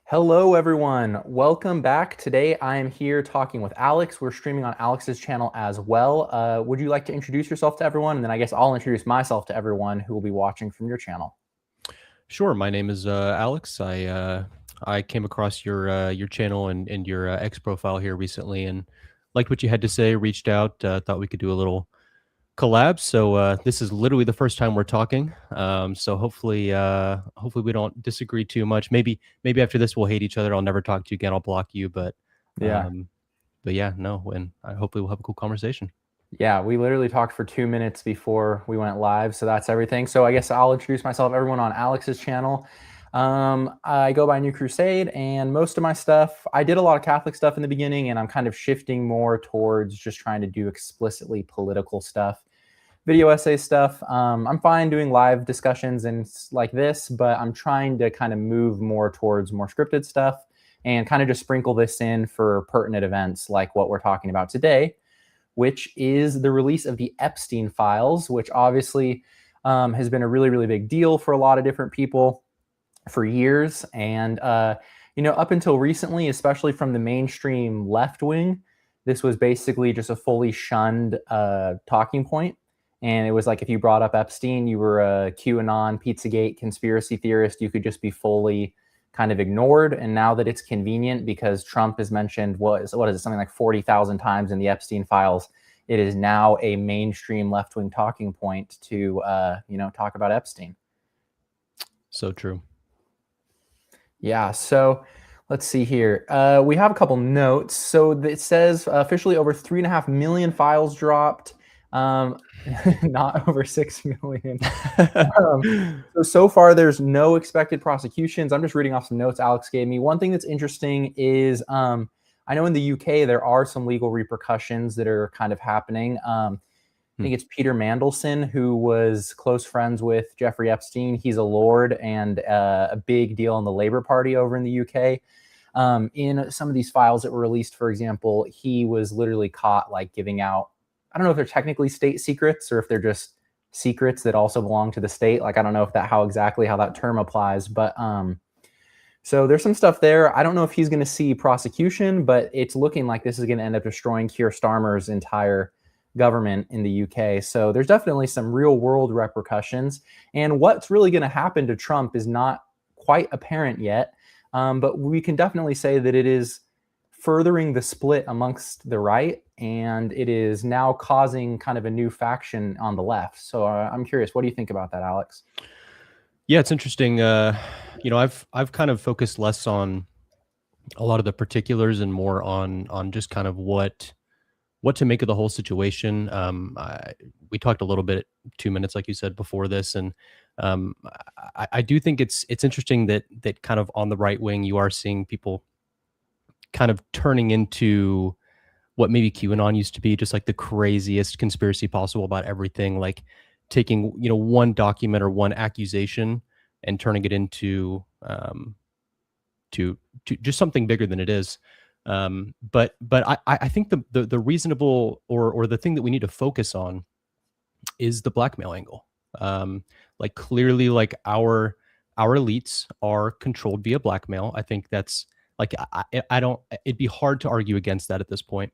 Hello, everyone. Welcome back. Today, I am here talking with Alex. We're streaming on Alex's channel as well. Would you like to introduce yourself to everyone? And then I guess I'll introduce myself to everyone who will be watching from your channel. Sure. My name is Alex. I came across your channel and your X profile here recently, and liked what you had to say. Reached out, thought we could do a little collab. So this is literally the first time we're talking. So hopefully we don't disagree too much. Maybe after this we'll hate each other. I'll never talk to you again. I'll block you. Yeah. Um, but yeah, no. And I hopefully we'll have a cool conversation. Yeah, we literally talked for 2 minutes before we went live, so that's everything. So I guess I'll introduce myself, everyone on Alex's channel. I go by New Crusade, and most of my stuff, I did a lot of Catholic stuff in the beginning, and I'm kind of shifting more towards just trying to do explicitly political stuff. Video essay stuff. I'm fine doing live discussions and like this, but I'm trying to kind of move more towards more scripted stuff and kind of just sprinkle this in for pertinent events like what we're talking about today, which is the release of the Epstein files, which obviously has been a really, really big deal for a lot of different people for years. And, up until recently, especially from the mainstream left wing, this was basically just a fully shunned talking point. And it was like if you brought up Epstein, you were a QAnon, Pizzagate conspiracy theorist, you could just be fully kind of ignored. And now that it's convenient because Trump is mentioned, what is it, something like 40,000 times in the Epstein files, it is now a mainstream left-wing talking point to, talk about Epstein. So true. Yeah, so let's see here. We have a couple notes. So it says officially over 3.5 million files dropped. Not over 6 million. So far, there's no expected prosecutions. I'm just reading off some notes Alex gave me. One thing that's interesting is I know in the UK there are some legal repercussions that are kind of happening. I think it's Peter Mandelson, who was close friends with Jeffrey Epstein. He's a lord and a big deal in the Labour Party over in the UK. In some of these files that were released, for example, he was literally caught like giving out, I don't know if they're technically state secrets or if they're just secrets that also belong to the state. Like, I don't know if how that term applies, but so there's some stuff there. I don't know if he's going to see prosecution, but it's looking like this is going to end up destroying Keir Starmer's entire government in the UK. So there's definitely some real world repercussions. And what's really going to happen to Trump is not quite apparent yet. But we can definitely say that it is furthering the split amongst the right, and it is now causing kind of a new faction on the left. So I'm curious, what do you think about that, Alex? Yeah, it's interesting. I've kind of focused less on a lot of the particulars and more on just kind of what to make of the whole situation. We talked a little bit 2 minutes, like you said before this, and I do think it's interesting that kind of on the right wing you are seeing people kind of turning into what maybe QAnon used to be, just like the craziest conspiracy possible about everything, like taking one document or one accusation and turning it into to just something bigger than it is. But I think the reasonable or the thing that we need to focus on is the blackmail angle. Like clearly, like our elites are controlled via blackmail. I think that's like I don't. It'd be hard to argue against that at this point.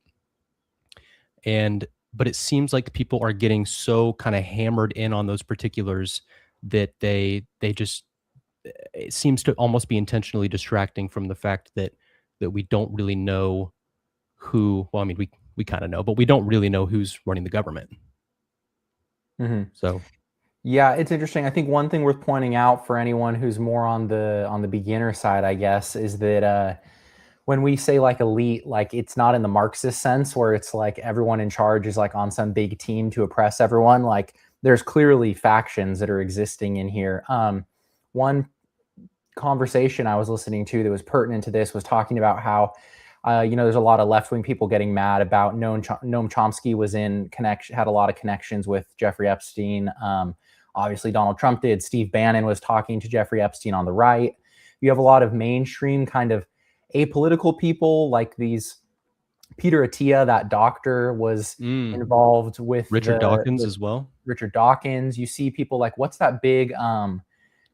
But it seems like people are getting so kind of hammered in on those particulars that they just, it seems to almost be intentionally distracting from the fact that we don't really know who. Well, I mean, we kind of know, but we don't really know who's running the government. Mm-hmm. So yeah, it's interesting. I think one thing worth pointing out for anyone who's more on the beginner side, I guess, is that when we say like elite, like it's not in the Marxist sense where it's like everyone in charge is like on some big team to oppress everyone. Like there's clearly factions that are existing in here. One conversation I was listening to that was pertinent to this was talking about how there's a lot of left-wing people getting mad about Noam Chomsky was had a lot of connections with Jeffrey Epstein. Obviously, Donald Trump did. Steve Bannon was talking to Jeffrey Epstein on the right. You have a lot of mainstream kind of apolitical people like these. Peter Attia, that doctor, was involved with Richard Dawkins as well. Richard Dawkins. You see people like, what's that big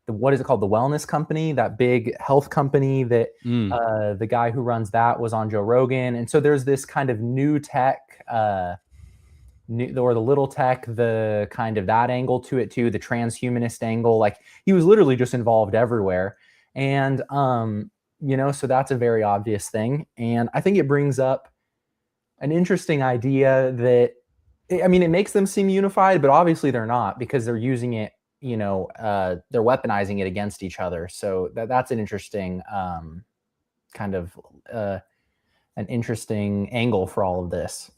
what is it called? The wellness company, that big health company that Mm, the guy who runs that was on Joe Rogan. And so there's this kind of new tech, or the little tech, the kind of that angle to it too, the transhumanist angle. Like he was literally just involved everywhere. And, so that's a very obvious thing. And I think it brings up an interesting idea that, I mean, it makes them seem unified, but obviously they're not because they're using it, they're weaponizing it against each other. So that's an interesting kind of an interesting angle for all of this.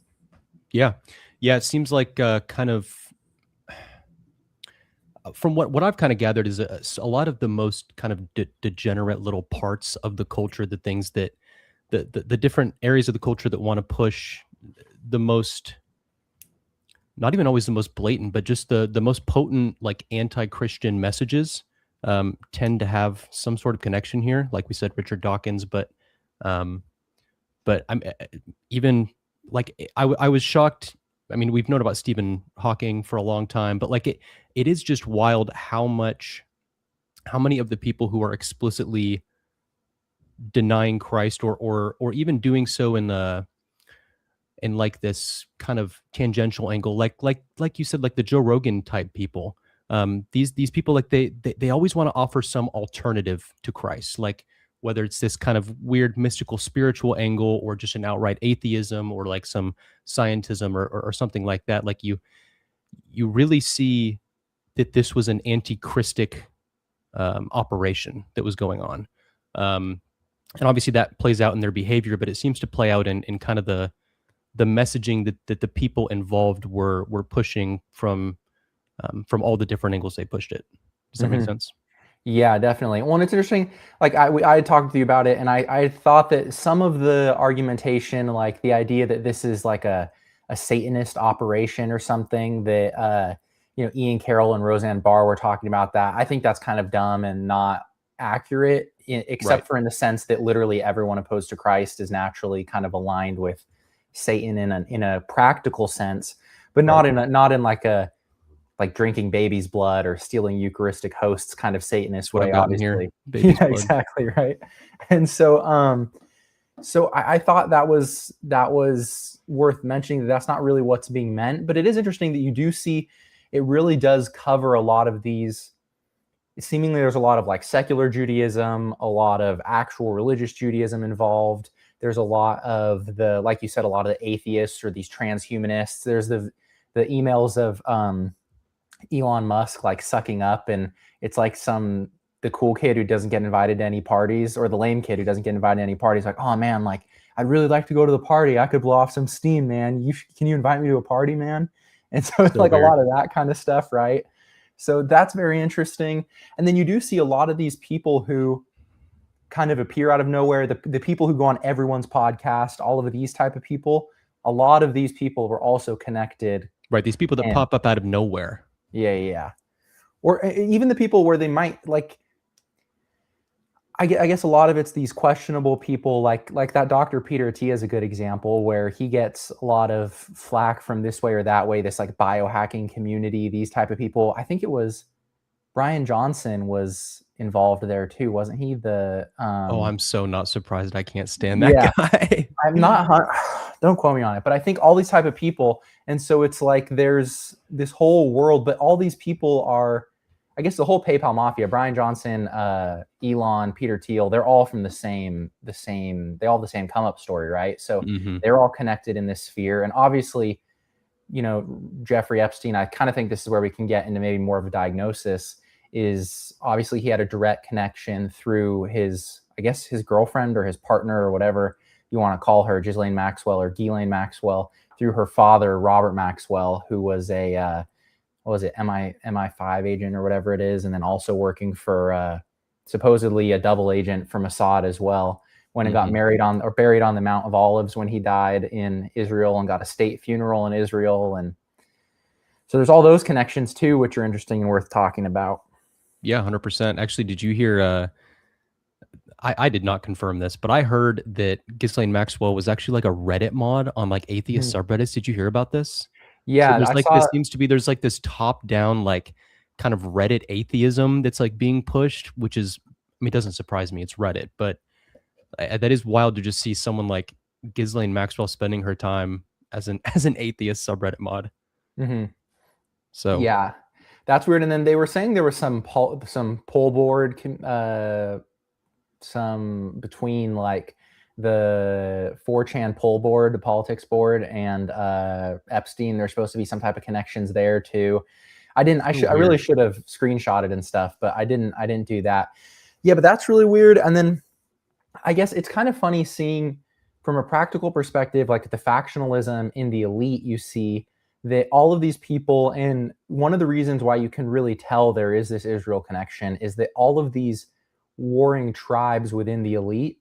yeah. Yeah. It seems like kind of from what I've kind of gathered is a lot of the most kind of degenerate little parts of the culture, the things that the different areas of the culture that want to push the most, not even always the most blatant, but just the most potent like anti-Christian messages tend to have some sort of connection here. Like we said, Richard Dawkins, um, but I'm even like I was shocked. I mean, we've known about Stephen Hawking for a long time, but like it is just wild how many of the people who are explicitly denying Christ or even doing so in like this kind of tangential angle, like you said, like the Joe Rogan type people. These people, like they always want to offer some alternative to Christ, like whether it's this kind of weird mystical spiritual angle or just an outright atheism or like some scientism or something like that. Like you really see that this was an anti-Christic operation that was going on. And obviously that plays out in their behavior, but it seems to play out in kind of the messaging that the people involved were pushing from all the different angles they pushed it. Does that make Mhm. sense? Yeah, definitely. Well, and it's interesting. Like I had talked to you about it, and I thought that some of the argumentation, like the idea that this is like a Satanist operation or something, that Ian Carroll and Roseanne Barr were talking about that. I think that's kind of dumb and not accurate, Right. except for in the sense that literally everyone opposed to Christ is naturally kind of aligned with Satan in a practical sense, but Right. not in like drinking baby's blood or stealing Eucharistic hosts kind of That's Satanist what I've way, gotten here. obviously. Baby's Yeah, blood. exactly, right. And so I thought that was worth mentioning, that that's not really what's being meant, but it is interesting that you do see it really does cover a lot of these. Seemingly, there's a lot of like secular Judaism, a lot of actual religious Judaism involved. There's a lot of the, like you said, a lot of the atheists or these transhumanists. There's the emails of Elon Musk like sucking up, and it's like the cool kid who doesn't get invited to any parties, or the lame kid who doesn't get invited to any parties, like, oh man, like I'd really like to go to the party, I could blow off some steam, man, can you invite me to a party, man? And so it's So like a weird. lot of that kind of stuff, right? So that's very interesting. And then you do see a lot of these people who kind of appear out of nowhere, the people who go on everyone's podcast, all of these type of people, a lot of these people were also connected. Right. These people that And pop up out of nowhere. yeah. Or even the people where they might like, I guess a lot of it's these questionable people, like that Dr. Peter T is a good example, where he gets a lot of flack from this way or that way, this like biohacking community, these type of people. I think it was Brian Johnson was involved there too, wasn't he? Oh, I'm so not surprised. I can't stand that Yeah, guy. I'm not don't quote me on it, but I think all these type of people, and so it's like there's this whole world, but all these people are, I guess the whole PayPal mafia, Brian Johnson, Elon, Peter Thiel, they're all from they all have the same come up story, right? So Hmm. they're all connected in this sphere. And obviously, Jeffrey Epstein, I kind of think this is where we can get into maybe more of a diagnosis, is obviously he had a direct connection through I guess his girlfriend or his partner or whatever you want to call her, Ghislaine Maxwell or Ghislaine Maxwell, through her father, Robert Maxwell, who was a, what was it, MI5 agent or whatever it is, and then also working for supposedly a double agent for Mossad as well. When it got Hmm. married on or buried on the Mount of Olives when he died in Israel, and got a state funeral in Israel. And so there's all those connections too, which are interesting and worth talking about. Yeah, 100%. Actually, did you hear? I did not confirm this, but I heard that Ghislaine Maxwell was actually like a Reddit mod on like atheist Mhm. subreddits. Did you hear about this? So Yeah, there's I like saw. this seems to be there's like this top down like kind of Reddit atheism that's like being pushed, which is, I mean, it doesn't surprise me. It's Reddit, but that is wild to just see someone like Ghislaine Maxwell spending her time as an as an atheist subreddit mod. Hmm. So Yeah, that's weird. And then they were saying there was some poll board, some between like the 4chan poll board, the politics board, and Epstein. There's supposed to be some type of connections there too. I didn't. I really weird. should have screenshotted and stuff, but I didn't. I didn't do that. Yeah, but that's really weird. And then I guess it's kind of funny seeing from a practical perspective, like the factionalism in the elite. You see that all of these people, and one of the reasons why you can really tell there is this Israel connection is that all of these warring tribes within the elite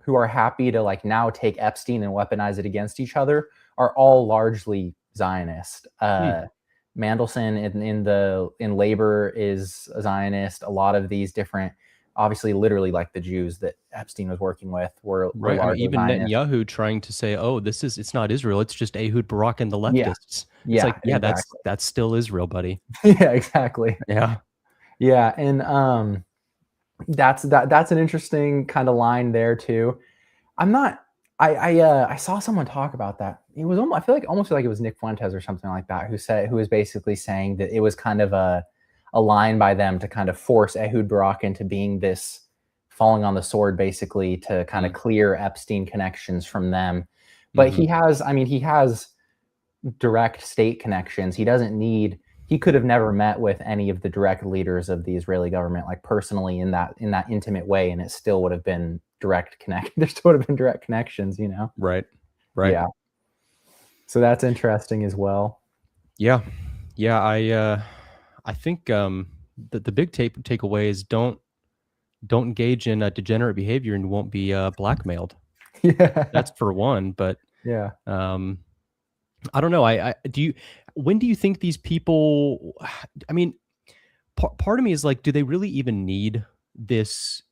who are happy to like now take Epstein and weaponize it against each other are all largely Zionist. Mandelson in labor is a Zionist. A lot of these different, obviously, literally like the Jews that Epstein was working with were Right. I mean, largely even Zionist. Netanyahu trying to say, "Oh, it's not Israel. It's just Ehud Barak and the Yeah, leftists." It's yeah, like, yeah, exactly. that's still Israel, buddy. Yeah, exactly. Yeah. Yeah, and that's an interesting kind of line there too. I'm not. I saw someone talk about that. It was almost, I feel like almost like it was Nick Fuentes or something like that who was basically saying that it was kind of a line by them to kind of force Ehud Barak into being this falling on the sword, basically to kind of clear Epstein connections from them. But Mm-hmm. he has direct state connections. He doesn't need. He could have never met with any of the direct leaders of the Israeli government, like personally in that intimate way, and it still would have been direct connect. There still would have been direct connections, you know. Right. Right. Yeah. So that's interesting as well. Yeah. Yeah. I think the big takeaway is don't engage in degenerate behavior and you won't be blackmailed. Yeah. That's for one. But Yeah. um, I don't know. I do you. When do you think these people? I mean, part of me is like, do they really even need this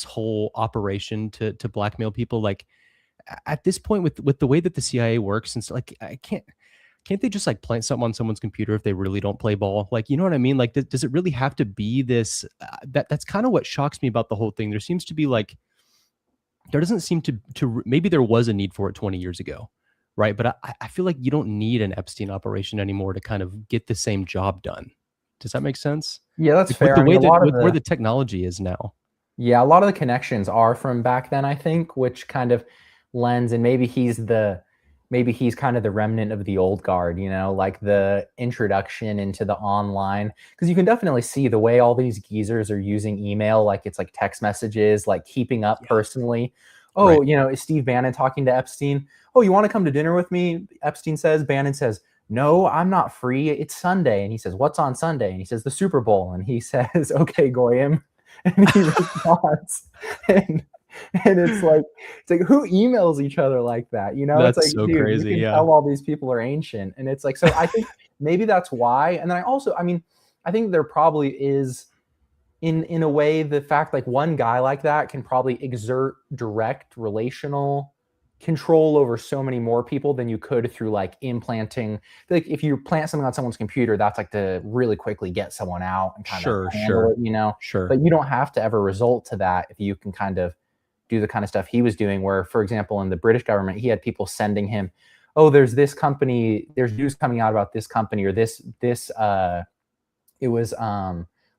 whole operation to blackmail people? Like at this point, with the way that the CIA works, and so, like I can't they just like plant something on someone's computer if they really don't play ball? Like, you know what I mean? Like, does it really have to be this? That's kind of what shocks me about the whole thing. There seems to be like there doesn't seem to maybe there was a need for it 20 years ago, right? But I feel like you don't need an Epstein operation anymore to kind of get the same job done. Does that make sense? Yeah, that's Like with fair. the I mean, way a that lot of with where the the technology is now. yeah, a lot of the connections are from back then, I think, which kind of lends, and maybe he's kind of the remnant of the old guard, you know, like the introduction into the online, because you can definitely see the way all these geezers are using email, like it's like text messages, like keeping up Yeah. personally. Oh, Right. you know, is Steve Bannon talking to Epstein? Oh, you want to come to dinner with me? Epstein says. Bannon says, no, I'm not free. It's Sunday. And he says, what's on Sunday? And he says, the Super Bowl. And he says, okay, Goyim. And he responds. And it's like who emails each other like that? You know, it's That's like, so dude, you crazy. can Yeah. tell all these people are ancient. And it's like, so I think maybe that's why. And then I mean, I think there probably is in a way the fact like one guy like that can probably exert direct relational control over so many more people than you could through like implanting. Like if you plant something on someone's computer, that's like to really quickly get someone out and kind of Sure. handle Sure. it, you know. Sure. But you don't have to ever result to that if you can kind of do the kind of stuff he was doing, where for example in the British government he had people sending him, oh, there's this company, there's news coming out about this company, or this it was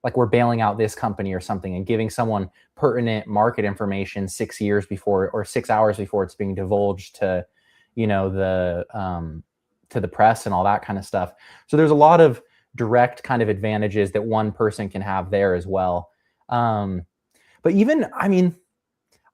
like we're bailing out this company or something, and giving someone pertinent market information 6 years before or 6 hours before it's being divulged to, you know, to the press and all that kind of stuff. So there's a lot of direct kind of advantages that one person can have there as well. But even, I mean,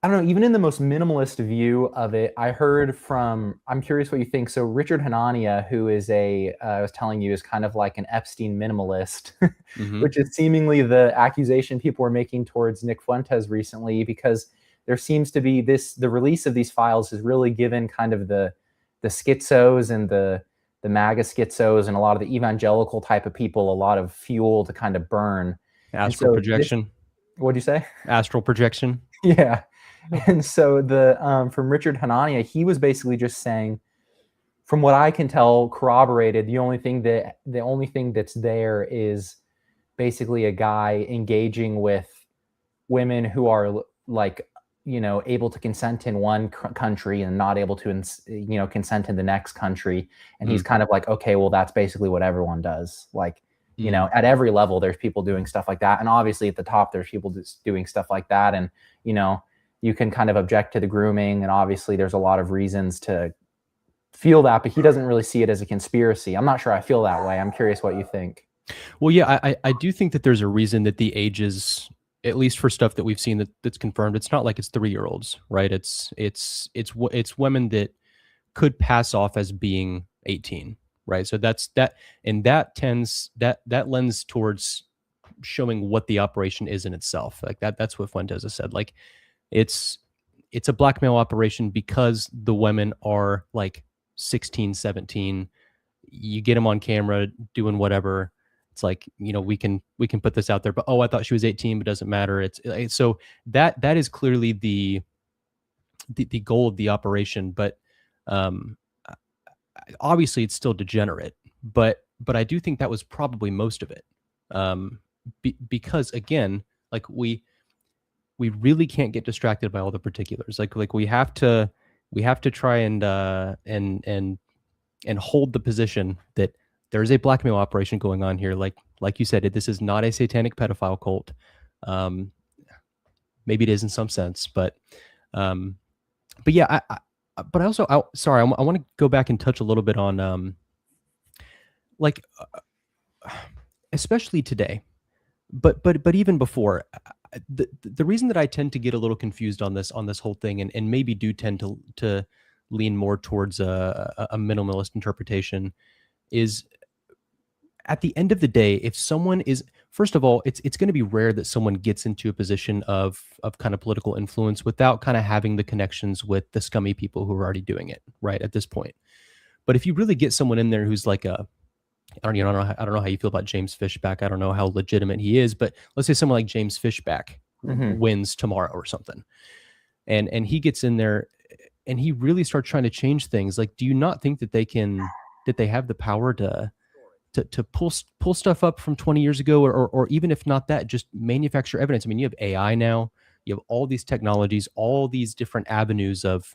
I don't know, even in the most minimalist view of it, I heard from, I'm curious what you think. So Richard Hanania, who is I was telling you, is kind of like an Epstein minimalist, Mm-hmm. which is seemingly the accusation people were making towards Nick Fuentes recently, because there seems to be the release of these files has really given kind of the schizos and the MAGA schizos and a lot of the evangelical type of people a lot of fuel to kind of burn. And Astral so this, projection. what'd you say? Astral projection. Yeah. And so the from Richard Hanania, he was basically just saying, from what I can tell, corroborated, the only thing that's there is basically a guy engaging with women who are like, able to consent in one country and not able to, consent in the next country. And he's Mm, kind of like, okay, well, that's basically what everyone does. Like, mm. at every level, there's people doing stuff like that. And obviously at the top, there's people just doing stuff like that. And, you can kind of object to the grooming. And obviously there's a lot of reasons to feel that, but he doesn't really see it as a conspiracy. I'm not sure I feel that way. I'm curious what you think. Well, yeah, I do think that there's a reason that the ages, at least for stuff that we've seen that's confirmed, it's not like it's 3-year-olds, right? It's women that could pass off as being 18, right? So that's that, and that lends towards showing what the operation is in itself. Like that's what Fuentes has said. Like it's it's a blackmail operation because the women are like 16, 17. You get them on camera doing whatever. It's like, we can put this out there, but oh, I thought she was 18, but it doesn't matter. It's so that is clearly the goal of the operation, but um obviously it's still degenerate, but I do think that was probably most of it. Because again, like we really can't get distracted by all the particulars. Like we have to try and hold the position that there is a blackmail operation going on here. Like you said, this is not a satanic pedophile cult. Um, Maybe it is in some sense, um, but yeah, but I also, sorry, I want to go back and touch a little bit on like especially today, but even before. The reason that I tend to get a little confused on this whole thing, and maybe do tend to lean more towards a minimalist interpretation, is at the end of the day, if someone is, first of all, it's going to be rare that someone gets into a position of kind of political influence without kind of having the connections with the scummy people who are already doing it right at this point. But if you really get someone in there who's like I don't know how you feel about James Fishback. I don't know how legitimate he is, but let's say someone like James Fishback Mm-hmm. wins tomorrow or something, and he gets in there and he really starts trying to change things. Like, do you not think that they have the power to pull stuff up from 20 years ago, or even if not that, just manufacture evidence? I mean, you have AI now, you have all these technologies, all these different avenues of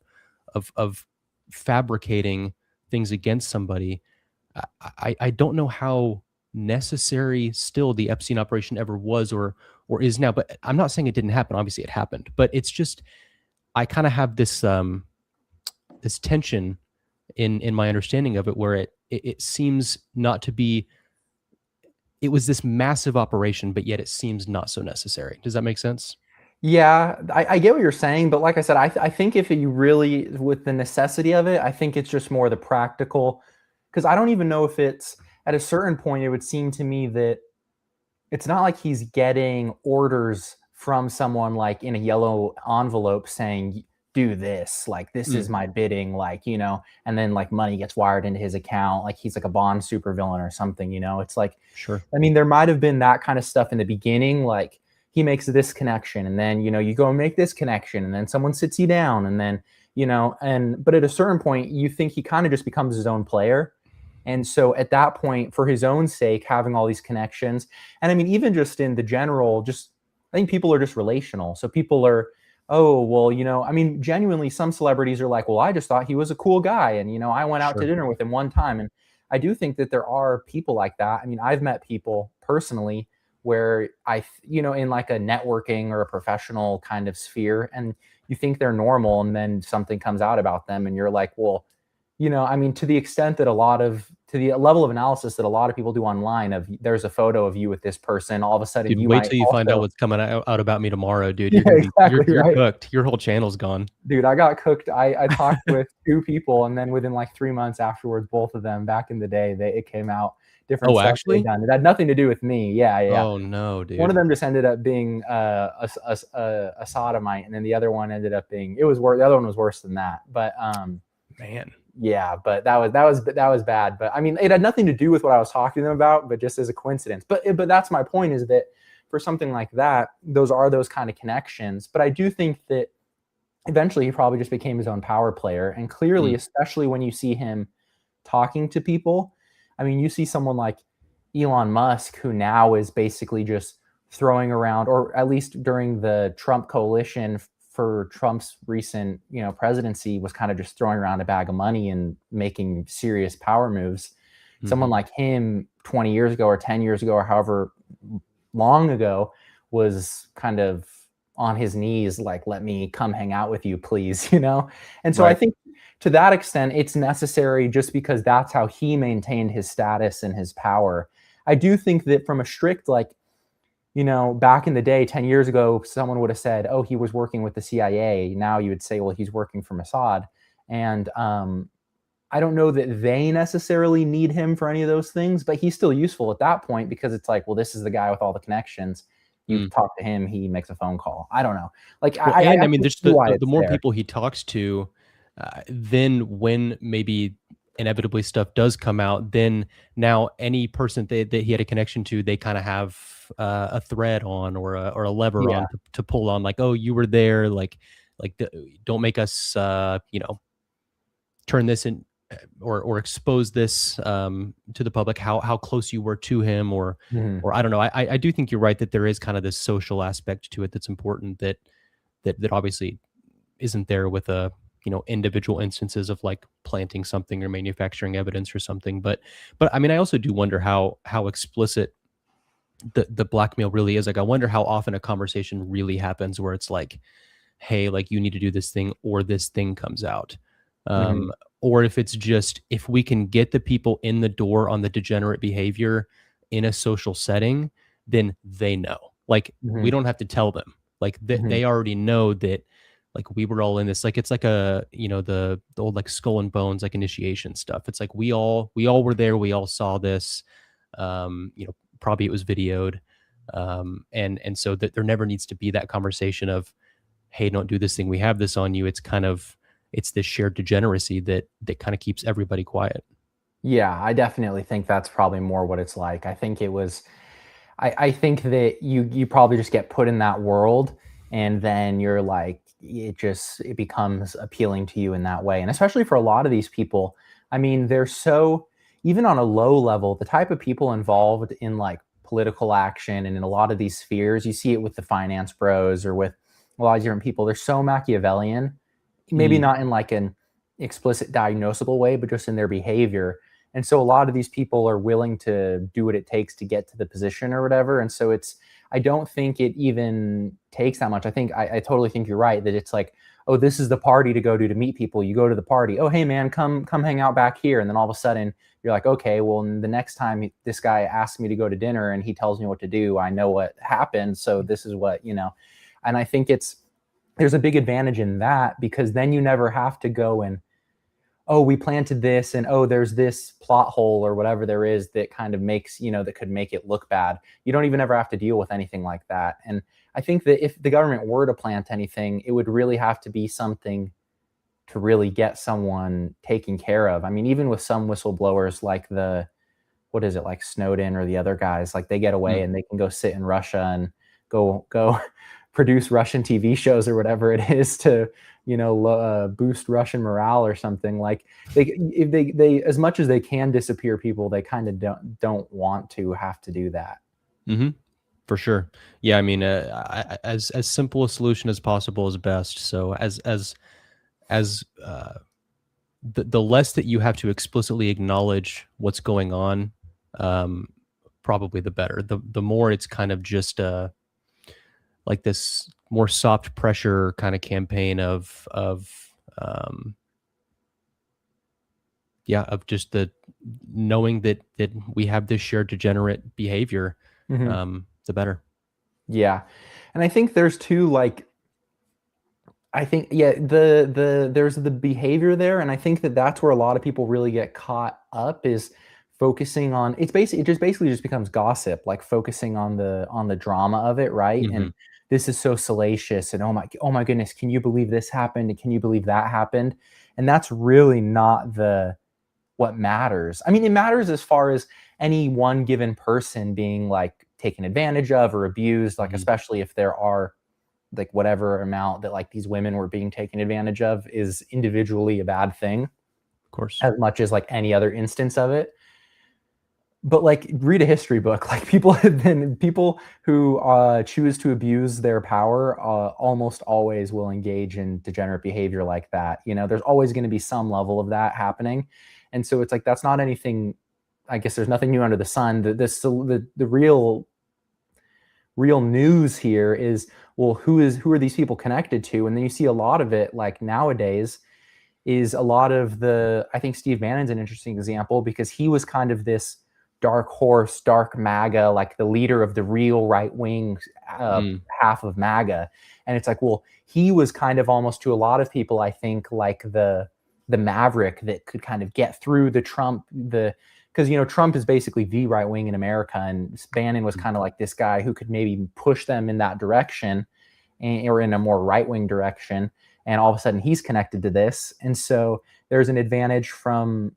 fabricating things against somebody. I don't know how necessary still the Epstein operation ever was or is now, but I'm not saying it didn't happen. Obviously it happened, but it's just, I kind of have this tension in my understanding of it, where it seems not to be, it was this massive operation, but yet it seems not so necessary. Does that make sense? Yeah, I get what you're saying, but like I said, I think if you really, with the necessity of it, I think it's just more the practical, because I don't even know if it's, at a certain point, it would seem to me that it's not like he's getting orders from someone like in a yellow envelope saying, do this, like this Mm, is my bidding, like, and then like money gets wired into his account, like he's like a Bond supervillain or something, it's like, sure. I mean, there might have been that kind of stuff in the beginning, like he makes this connection and then, you go and make this connection and then someone sits you down and then, but at a certain point, you think he kind of just becomes his own player. And so at that point, for his own sake, having all these connections, and I mean, even just in the general, just I think people are just relational. So people are, oh, well, I mean, genuinely, some celebrities are like, well, I just thought he was a cool guy. And, I went out to Sure. dinner with him one time. And I do think that there are people like that. I mean, I've met people personally where in like a networking or a professional kind of sphere, and you think they're normal and then something comes out about them and you're like, well, I mean, to the extent that to the level of analysis that a lot of people do online of there's a photo of you with this person, all of a sudden Dude, you wait might till you find out also, what's coming out about me tomorrow, dude. yeah, You're gonna be exactly you're right. cooked. Your whole channel's gone. Dude, I got cooked. I talked with two people and then within like 3 months afterwards, both of them back in the day, it came out different Oh, stuff they'd actually? done. It had nothing to do with me. Yeah, yeah, yeah. Oh no, One of dude. them just ended up being a sodomite, and then the other one ended up being, it was worse. The other one was worse than that. But Man. yeah, but that was bad. But I mean, it had nothing to do with what I was talking to them about, but just as a coincidence. But that's my point, is that for something like that, those kind of connections. But I do think that eventually he probably just became his own power player, and clearly, Mm, especially when you see him talking to people. I mean, you see someone like Elon Musk, who now is basically just throwing around, or at least during the Trump coalition for Trump's recent, presidency, was kind of just throwing around a bag of money and making serious power moves. Someone Hmm. like him 20 years ago or 10 years ago or however long ago was kind of on his knees, like, let me come hang out with you, please, And so I Right. think to that extent, it's necessary just because that's how he maintained his status and his power. I do think that from a strict, like, back in the day, 10 years ago, someone would have said, oh, he was working with the CIA. Now you would say, well, he's working for Mossad. And I don't know that they necessarily need him for any of those things, but he's still useful at that point because it's like, well, this is the guy with all the connections. You Mm. talk to him, he makes a phone call. I don't know. Like, Well, I and I mean, actually there's see why the it's more there. people he talks to, then when maybe inevitably stuff does come out, then now any person that he had a connection to, they kind of have a thread on, or a lever Yeah. on to pull on, like, oh, you were there, don't make us turn this in, or expose this to the public, how close you were to him, Mhm. or I don't know. I do think you're right that there is kind of this social aspect to it that's important, that obviously isn't there with a individual instances of like planting something or manufacturing evidence or something. But I mean, I also do wonder how explicit the blackmail really is. Like, I wonder how often a conversation really happens where it's like, hey, like, you need to do this thing or this thing comes out. Mhm. Or if it's just, if we can get the people in the door on the degenerate behavior in a social setting, then they know. Like, we Mhm. don't have to tell them. Like, Mhm. they already know that, like, we were all in this. Like, it's like a, the old like Skull and Bones, like, initiation stuff. It's like we all were there. We all saw this. Probably it was videoed. And so that there never needs to be that conversation of, hey, don't do this thing, we have this on you. It's this shared degeneracy that kind of keeps everybody quiet. Yeah, I definitely think that's probably more what it's like. I think it was I think that you probably just get put in that world and then you're like it becomes appealing to you in that way. And especially for a lot of these people, I mean, they're so even on a low level, the type of people involved in like political action and in a lot of these spheres, you see it with the finance bros or with a lot of different people. They're so Machiavellian, maybe Mm, not in like an explicit diagnosable way, but just in their behavior. And so a lot of these people are willing to do what it takes to get to the position or whatever. And so I don't think it even takes that much. I totally think you're right that it's like, oh, this is the party to go to meet people. You go to the party. Oh, hey man, come hang out back here. And then all of a sudden you're like, okay, well, the next time this guy asks me to go to dinner and he tells me what to do, I know what happened. So this is what. And I think there's a big advantage in that because then you never have to go and oh, we planted this and oh, there's this plot hole or whatever there is that kind of makes that could make it look bad. You don't even ever have to deal with anything like that. And I think that if the government were to plant anything, it would really have to be something to really get someone taken care of. I mean, even with some whistleblowers like what is it, like Snowden or the other guys, like they get away mm. and they can go sit in Russia and go produce Russian TV shows or whatever it is to boost Russian morale or something. Like if they as much as they can disappear people, they kind of don't want to have to do that. Hmm. For sure. Yeah, I mean, as simple a solution as possible is best. So as the less that you have to explicitly acknowledge what's going on, um, probably the better. The more it's kind of just like this more soft pressure kind of campaign um, of just the knowing that we have this shared degenerate behavior, Hmm. the better. Yeah, and I think there's two like I think yeah there's the behavior there, and I think that that's where a lot of people really get caught up is focusing on it just basically becomes gossip, like focusing on the drama of it, right? And Mhm. this is so salacious, and oh my goodness, can you believe this happened? And can you believe that happened? And that's really not the what matters. I mean, it matters as far as any one given person being like taken advantage of or abused, like Mhm. especially if there are like whatever amount that like these women were being taken advantage of is individually a bad thing Of course. as much as like any other instance of it. but like read a history book. Like people who choose to abuse their power almost always will engage in degenerate behavior like that. You know, there's always going to be some level of that happening, and so it's like that's not anything. I guess there's nothing new under the sun. The real news here is, well, who are these people connected to? And then you see a lot of it like nowadays is a lot of the, I think Steve Bannon's an interesting example because he was kind of this dark horse, dark MAGA, like the leader of the real right wing half of MAGA. And it's like, well, he was kind of almost to a lot of people, I think, like the maverick that could kind of get through the Trump, because you know Trump is basically the right wing in America, and Bannon was kind of like this guy who could maybe push them in that direction, or in a more right wing direction. And all of a sudden he's connected to this, and so there's an advantage from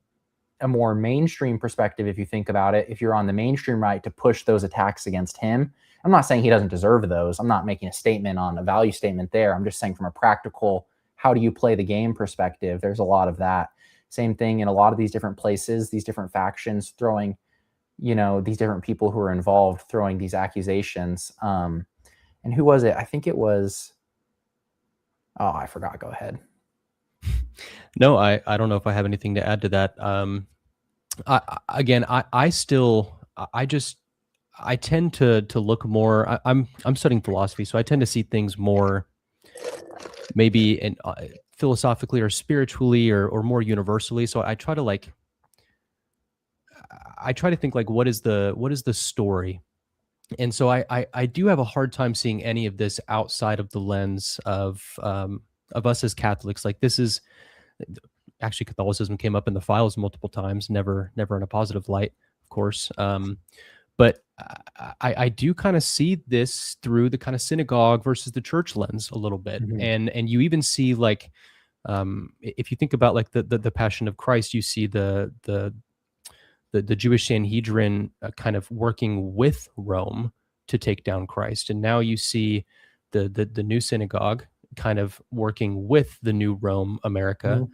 a more mainstream perspective if you think about it. If you're on the mainstream right to push those attacks against him, I'm not saying he doesn't deserve those. I'm not making a statement on a value statement there. I'm just saying from a practical, how do you play the game perspective, there's a lot of that. Same thing in a lot of these different places, these different factions throwing, you know, these different people who are involved throwing these accusations. And who was it? I think it was, oh, I forgot. Go ahead. No, I don't know if I have anything to add to that. I tend to look more. I'm studying philosophy, so I tend to see things more, maybe in philosophically or spiritually or more universally. So I try to think like, what is the story? And so I do have a hard time seeing any of this outside of the lens of us as Catholics. Like, this is actually, Catholicism came up in the files multiple times, never in a positive light, of course. But I do kind of see this through the kind of synagogue versus the church lens a little bit. Mm-hmm. And you even see, like, if you think about like the Passion of Christ, you see the Jewish Sanhedrin kind of working with Rome to take down Christ. And now you see the new synagogue kind of working with the new Rome, America,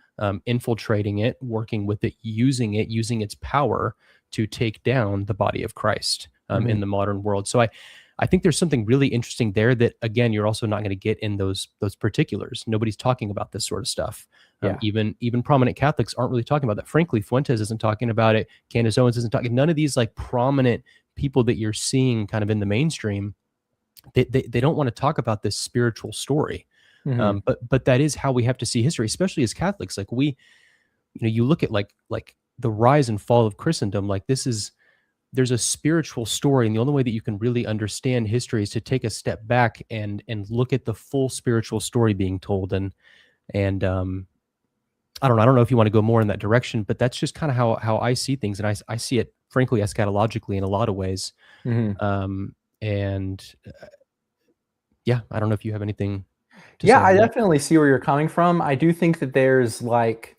infiltrating it, working with it, using its power to take down the body of Christ in the modern world. So I think there's something really interesting there that, again, you're also not going to get in those particulars. Nobody's talking about this sort of stuff. Even prominent Catholics aren't really talking about that. Frankly, Fuentes isn't talking about it. Candace Owens isn't talking. None of these like prominent people that you're seeing kind of in the mainstream, they don't want to talk about this spiritual story. But that is how we have to see history, especially as Catholics. Like, we, you know, you look at like the rise and fall of Christendom. Like, there's a spiritual story, and the only way that you can really understand history is to take a step back and look at the full spiritual story being told. And I don't know if you want to go more in that direction, but that's just kind of how I see things. And I see it, frankly, eschatologically in a lot of ways. And yeah, I don't know if you have anything to say. I definitely see where you're coming from. I do think that there's like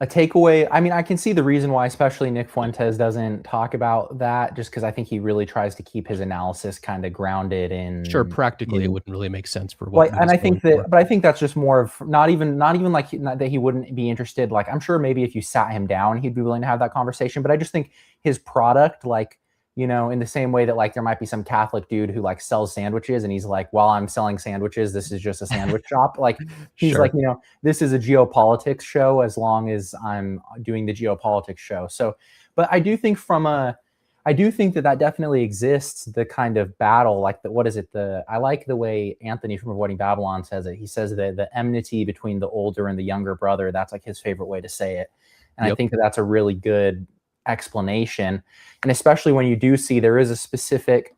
a takeaway. I mean, I can see the reason why, especially Nick Fuentes doesn't talk about that, just because I think he really tries to keep his analysis kind of grounded in. Sure, practically, it wouldn't really make sense for what. And I think that, but I think that's just more of not even like that he wouldn't be interested. Like, I'm sure maybe if you sat him down, he'd be willing to have that conversation. But I just think his product, like, you know, in the same way that like there might be some Catholic dude who like sells sandwiches and he's like, while I'm selling sandwiches, this is just a sandwich shop. Like, he's like, you know, this is a geopolitics show as long as I'm doing the geopolitics show. So, but I do think that definitely exists, the kind of battle, like what is it? I like the way Anthony from Avoiding Babylon says it. He says that the enmity between the older and the younger brother, that's like his favorite way to say it. And I think that that's a really good explanation. And especially when you do see there is a specific,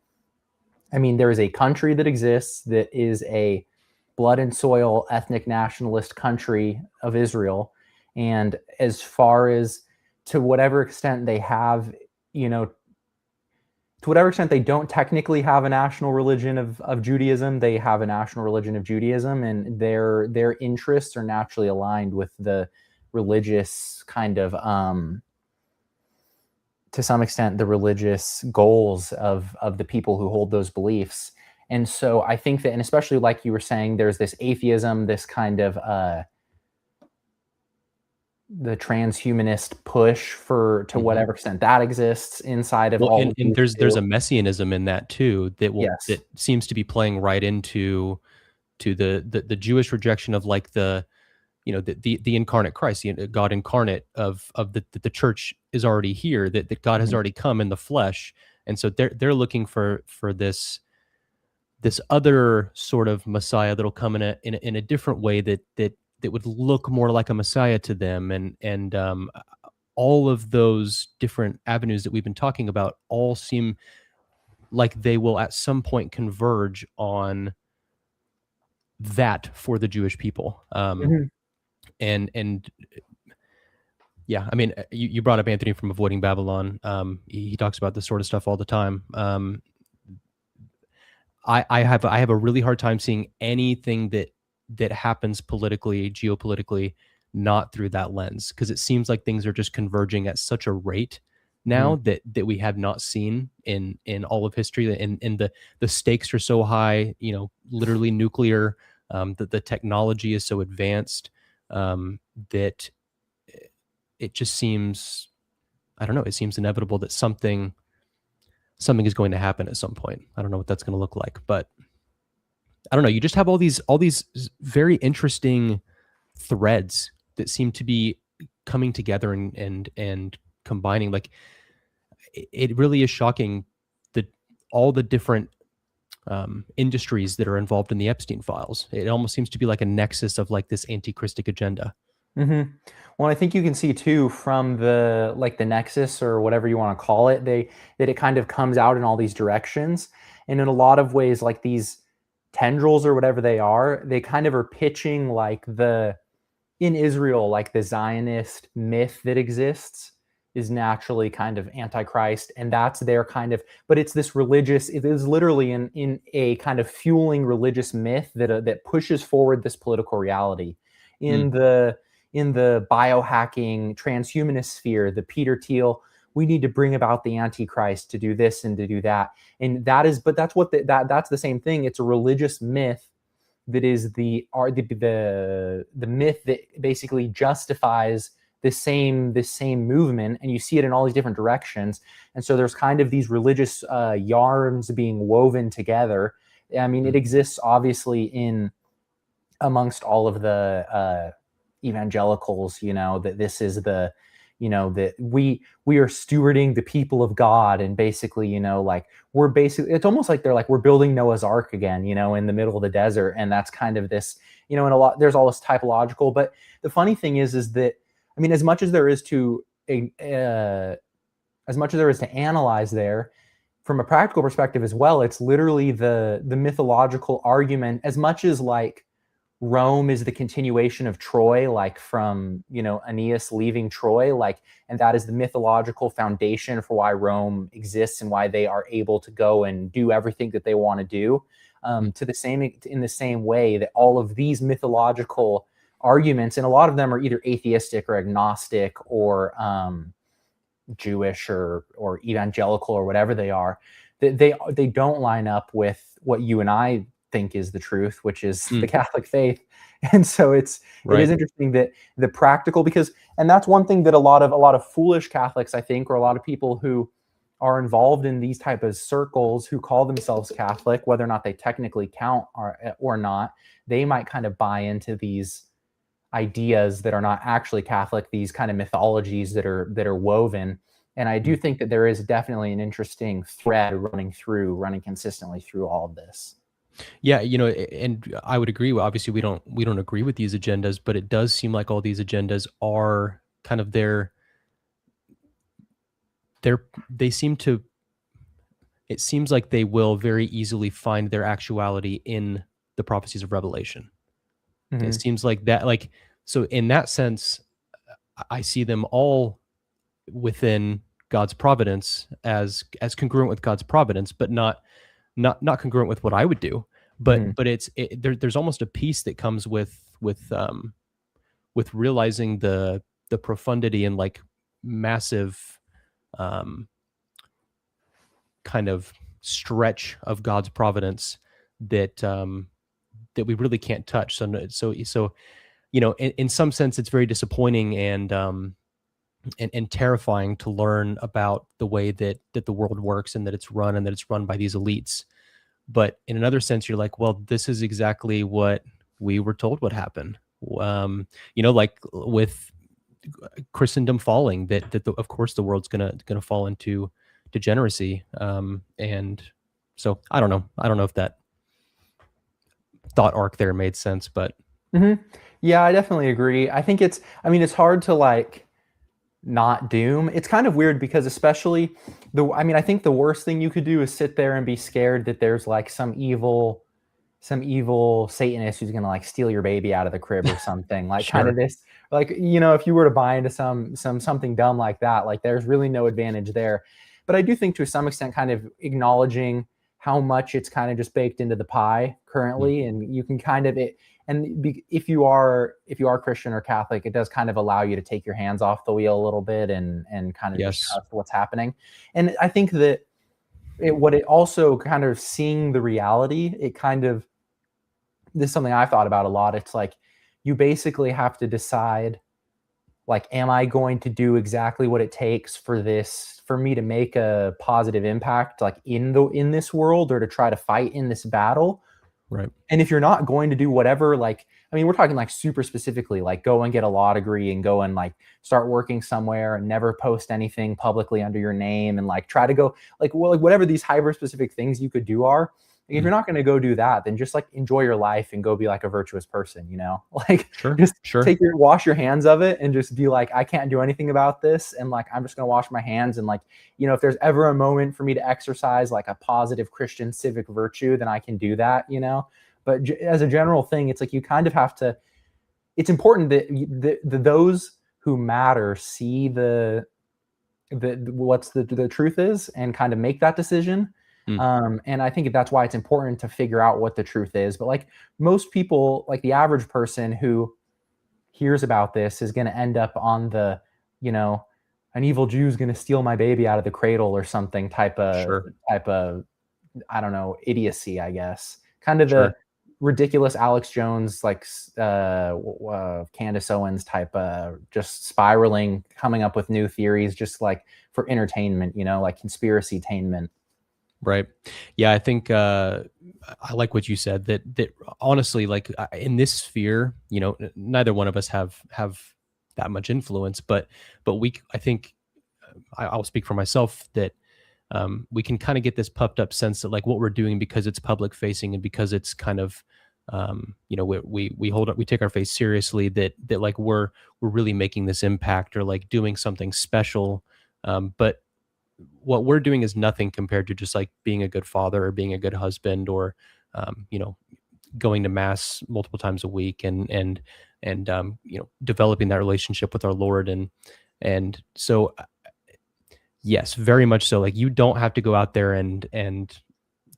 I mean, there is a country that exists that is a blood and soil ethnic nationalist country of Israel. And as far as to whatever extent they have, you know, to whatever extent they don't technically have a national religion of Judaism, they have a national religion of Judaism, and their interests are naturally aligned with the religious kind of to some extent the religious goals of the people who hold those beliefs. And so I think that, and especially like you were saying, there's this atheism, this kind of the transhumanist push for to Mhm. whatever extent that exists inside of Well, all and of these there's too. a messianism in that too Yes. that seems to be playing right into the Jewish rejection of like the incarnate Christ, God incarnate of the church is already here, that God has Mhm. already come in the flesh, and so they're looking for this other sort of Messiah that'll come in a different way that would look more like a Messiah to them, and all of those different avenues that we've been talking about all seem like they will at some point converge on that for the Jewish people. Mhm. And yeah, I mean, you brought up Anthony from Avoiding Babylon. He talks about this sort of stuff all the time. I have a really hard time seeing anything that happens politically, geopolitically, not through that lens, because it seems like things are just converging at such a rate Mhm. now that we have not seen in all of history, and the stakes are so high, literally nuclear. That the technology is so advanced, that it just seems, I don't know, it seems inevitable that something is going to happen at some point. I don't know what that's going to look like, but I don't know. You just have all these very interesting threads that seem to be coming together and combining. Like it really is shocking that all the different industries that are involved in the Epstein files. It almost seems to be like a nexus of like this anti-Christic agenda. Mhm. Well, I think you can see too from the like the nexus or whatever you want to call it, they that it kind of comes out in all these directions. And in a lot of ways, like these tendrils or whatever they are, they kind of are pitching like the in Israel, like the Zionist myth that exists is naturally kind of antichrist, and that's their kind of. But it's this religious. It is literally in a kind of fueling religious myth that pushes forward this political reality. Mm, In the biohacking transhumanist sphere, the Peter Thiel, we need to bring about the Antichrist to do this and to do that, and that is. But that's what that's the same thing. It's a religious myth that is the myth that basically justifies this same movement, and you see it in all these different directions. And so there's kind of these religious yarns being woven together. I mean, it mm, exists obviously in amongst all of the evangelicals, that this is the, that we are stewarding the people of God, and basically, like we're basically, it's almost like they're like we're building Noah's Ark again, in the middle of the desert, and that's kind of this, and a lot there's all this typological. But the funny thing is that I mean, as much as there is to analyze there, from a practical perspective as well, it's literally the mythological argument as much as like Rome is the continuation of Troy, like from, Aeneas leaving Troy, like, and that is the mythological foundation for why Rome exists and why they are able to go and do everything that they want to do. mm, In the same way that all of these mythological arguments, and a lot of them are either atheistic or agnostic or Jewish or evangelical or whatever they are, they don't line up with what you and I think is the truth, which is the mm. Catholic faith. And so it is Right. interesting that the practical, because and that's one thing that a lot of foolish Catholics, I think, or a lot of people who are involved in these type of circles who call themselves Catholic, whether or not they technically count or not, they might kind of buy into these ideas that are not actually Catholic, these kind of mythologies that are woven. And I do Mm. think that there is definitely an interesting thread running consistently through all of this. Yeah, and I would agree. Obviously, we don't agree with these agendas, but it does seem like all these agendas are kind of they seem to. It seems like they will very easily find their actuality in the prophecies of Revelation. It Hmm. seems like that, like, so in that sense, I see them all within God's providence as congruent with God's providence, but not congruent with what I would do. Hmm. But there's almost a peace that comes with realizing the profundity and like massive um kind of stretch of God's providence that that we really can't touch. So in some sense, it's very disappointing and terrifying to learn about the way that the world works and that it's run by these elites. But in another sense, you're like, well, this is exactly what we were told would happen. Like with Christendom falling, of course the world's gonna fall into degeneracy. And so I don't know. I don't know if that thought arc there made sense, but Yeah, I definitely agree. I mean, it's hard to like not doom. It's kind of weird because especially I think the worst thing you could do is sit there and be scared that there's like some evil Satanist who's gonna like steal your baby out of the crib or something. Like kind of sure. this, like, if you were to buy into something dumb like that, like there's really no advantage there. But I do think to some extent kind of acknowledging how much it's kind of just baked into the pie Mm, currently, and you can kind of if you are Christian or Catholic, it does kind of allow you to take your hands off the wheel a little bit and kind of just yes. trust what's happening. And I think that what it also kind of seeing the reality, it kind of, this is something I've thought about a lot. It's like you basically have to decide, like, am I going to do exactly what it takes for me to make a positive impact, like in this world, or to try to fight in this battle? Right. And if you're not going to do whatever, like, I mean, we're talking like super specifically, like go and get a law degree and go and like start working somewhere and never post anything publicly under your name, and like try to go like whatever these hyper specific things you could do are. Like, if Mm, you're not going to go do that, then just like enjoy your life and go be like a virtuous person, like sure. just Sure. wash your hands of it and just be like, I can't do anything about this. And like, I'm just going to wash my hands. And like, if there's ever a moment for me to exercise like a positive Christian civic virtue, then I can do that. But as a general thing, it's like you kind of have to. It's important that those who matter see what's the truth is and kind of make that decision. Mm, And I think that's why it's important to figure out what the truth is. But like most people, like the average person who hears about this is going to end up on the, you know, an evil Jew is going to steal my baby out of the cradle or something sure. type of, I don't know, idiocy, I guess. Kind of the Sure. ridiculous Alex Jones, like Candace Owens type, just spiraling, coming up with new theories, just like for entertainment, like conspiracy tainment. Right. Yeah, I think I like what you said, that honestly, like in this sphere, neither one of us have that much influence, but I think I'll speak for myself that we can kind of get this puffed up sense that like what we're doing, because it's public facing and because it's kind of we take our faith seriously, that like we're really making this impact or like doing something special. But what we're doing is nothing compared to just like being a good father or being a good husband, or um, you know going to mass multiple times a week, and developing that relationship with our Lord. And so yes, very much so, like you don't have to go out there and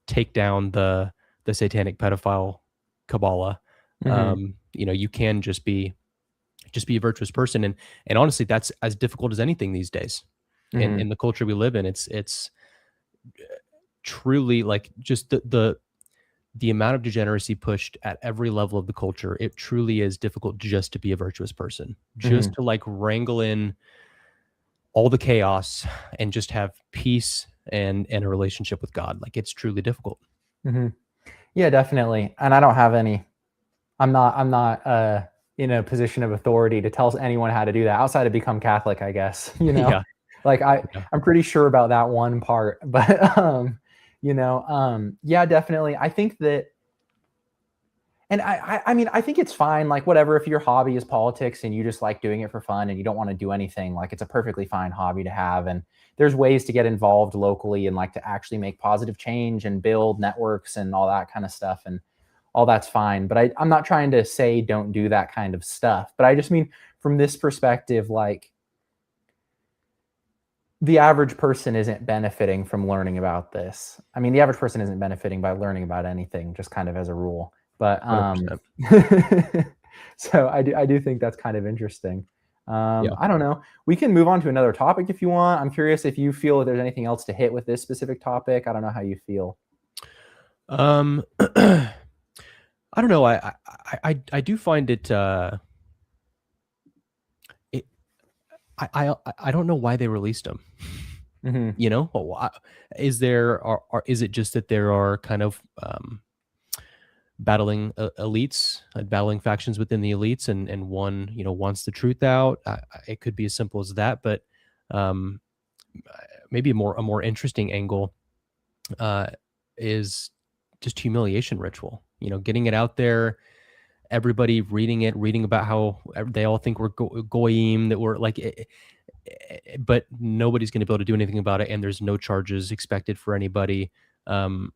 take down the satanic pedophile Kabbalah. Mm-hmm. You can just be a virtuous person. And honestly, that's as difficult as anything these days Mm-hmm. in the culture we live in. It's truly like just the amount of degeneracy pushed at every level of the culture. It truly is difficult just to be a virtuous person, Mm-hmm. just to like wrangle in all the chaos and just have peace and a relationship with God. Like it's truly difficult. Mm-hmm. Yeah, definitely. And I don't have any. I'm not in a position of authority to tell anyone how to do that outside of become Catholic, I guess. Yeah. Like Yeah. I'm pretty sure about that one part, but yeah, definitely. I think that, and I mean, I think it's fine. Like whatever, if your hobby is politics and you just like doing it for fun and you don't want to do anything, like it's a perfectly fine hobby to have. And there's ways to get involved locally and like to actually make positive change and build networks and all that kind of stuff. And all that's fine. But I'm not trying to say don't do that kind of stuff. But I just mean from this perspective, like the average person isn't benefiting from learning about this. I mean, the average person isn't benefiting by learning about anything, just kind of as a rule. But 100%. so I do think that's kind of interesting. Yeah. I don't know. We can move on to another topic if you want. I'm curious if you feel there's anything else to hit with this specific topic. I don't know how you feel. I don't know. I do find it I don't know why they released them. Hmm. You know, is there is it just that there are kind of battling elites, battling factions within the elites, and one, you know, wants the truth out? It could be as simple as that, but um, maybe a more interesting angle uh, is just humiliation ritual. You know, getting it out there, everybody reading it, reading about how they all think we're goyim, that we're like, but nobody's going to be able to do anything about it, and there's no charges expected for anybody. Um,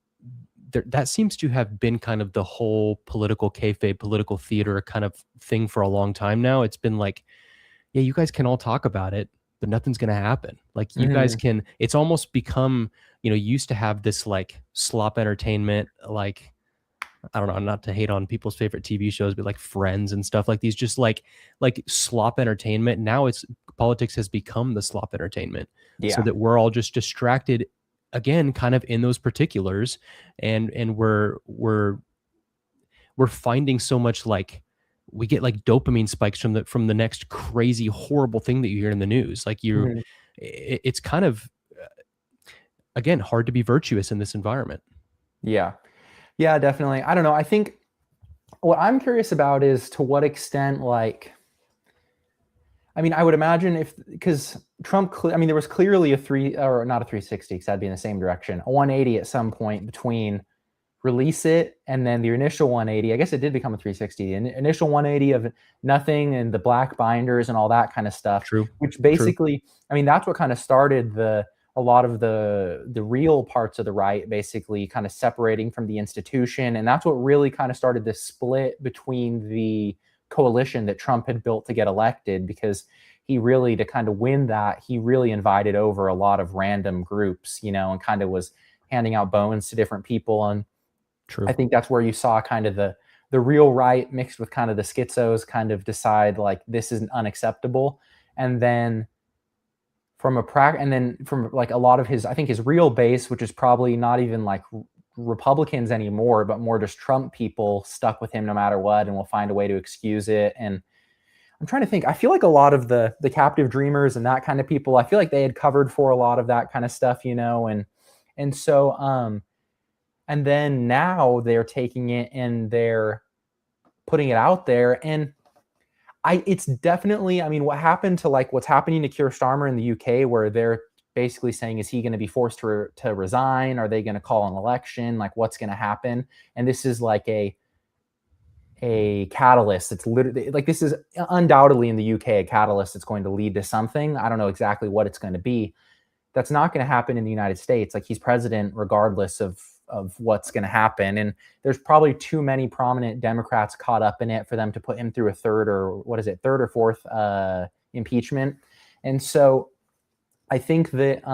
that seems to have been kind of the whole political kayfabe, political theater kind of thing for a long time now. It's been like, yeah, you guys can all talk about it, but nothing's going to happen. Like you guys Hmm. can, it's almost become, you know, used to have this like slop entertainment, like, I don't know, not to hate on people's favorite TV shows, but like Friends and stuff like these, just like slop entertainment. Now it's politics has become the slop entertainment, so Yeah. that we're all just distracted again, kind of in those particulars, and we're finding so much, like we get like dopamine spikes from the next crazy horrible thing that you hear in the news. Like Mhm. it's kind of again hard to be virtuous in this environment. Yeah. Yeah, definitely. I don't know. I think what I'm curious about is to what extent, like, I mean, I would imagine if, because I mean, there was clearly a three, or not a 360, because that'd be in the same direction, a 180 at some point between release it and then the initial 180. I guess it did become a 360. The initial 180 of nothing and the black binders and all that kind of stuff, True. which True. basically, I mean, that's what kind of started a lot of the real parts of the right basically kind of separating from the institution, and that's what really kind of started this split between the coalition that Trump had built to get elected, because he really, to kind of win that, he really invited over a lot of random groups, you know, and kind of was handing out bones to different people. And I True. think that's where you saw kind of the real right mixed with kind of the schizos kind of decide like this is unacceptable. And then and then from like a lot of his, I think his real base, which is probably not even like Republicans anymore, but more just Trump people, stuck with him no matter what, and will find a way to excuse it. And I'm trying to think. I feel like a lot of the captive dreamers and that kind of people, I feel like they had covered for a lot of that kind of stuff, you know, and so and then now they're taking it and they're putting it out there. And it's definitely, I mean, what happened to like what's happening to Keir Starmer in the UK, where they're basically saying, is he going to be forced to resign? Are they going to call an election? Like, what's going to happen? And this is like a catalyst. It's literally like, this is undoubtedly in the UK a catalyst that's going to lead to something. I don't know exactly what it's going to be. That's not going to happen in the United States. Like, he's president regardless of what's going to happen. And there's probably too many prominent Democrats caught up in it for them to put him through a third or fourth impeachment. And so I think that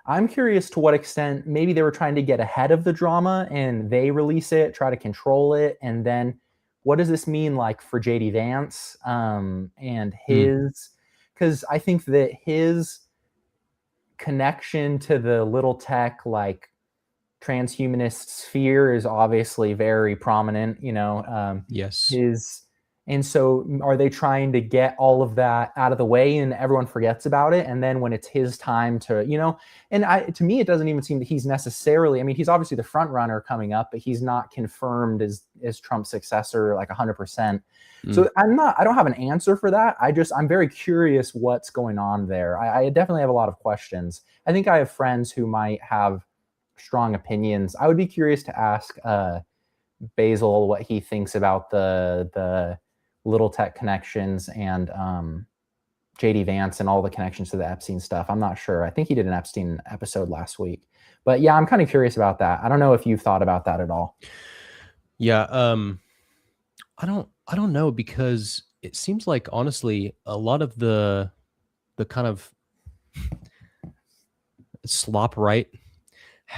I'm curious to what extent maybe they were trying to get ahead of the drama and they release it, try to control it. And then what does this mean like for JD Vance and Hmm. his, because I think that his connection to the little tech, like transhumanist sphere, is obviously very prominent, you know, Yes. his, and so are they trying to get all of that out of the way and everyone forgets about it, and then when it's his time to, you know, and to me it doesn't even seem that he's necessarily, I mean, he's obviously the front runner coming up, but he's not confirmed as Trump's successor like 100%. Mm. So I don't have an answer for that. I'm very curious what's going on there. I definitely have a lot of questions. I think I have friends who might have strong opinions. I would be curious to ask Basil what he thinks about the little tech connections and JD Vance and all the connections to the Epstein stuff. I'm not sure. I think he did an Epstein episode last week. But yeah, I'm kind of curious about that. I don't know if you've thought about that at all. Yeah. I don't know, because it seems like honestly a lot of the kind of slop right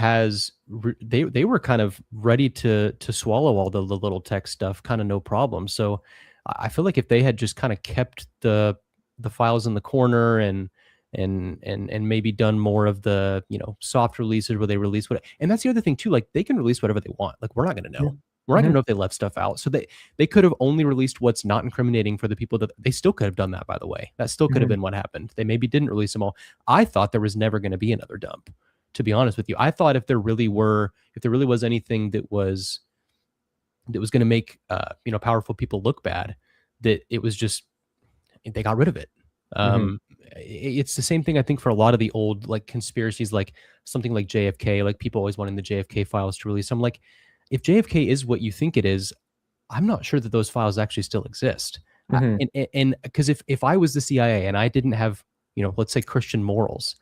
they were kind of ready to swallow all the little tech stuff, kind of no problem. So I feel like if they had just kind of kept the files in the corner, and maybe done more of the, you know, soft releases where they release what, and that's the other thing too, like they can release whatever they want, like we're not going to Yeah. know. We're not going to know if they left stuff out. So they could have only released what's not incriminating for the people that they still could have done that, by the way. That still could have been what happened. They maybe didn't release them all. I thought there was never going to be another dump, to be honest with you. I thought if there really was anything that was going to make powerful people look bad, that it was just they got rid of it. It's the same thing I think for a lot of the old like conspiracies, like something like JFK. Like people always wanting the JFK files to release. I'm like, if JFK is what you think it is, I'm not sure that those files actually still exist. And because if I was the CIA and I didn't have, let's say Christian morals,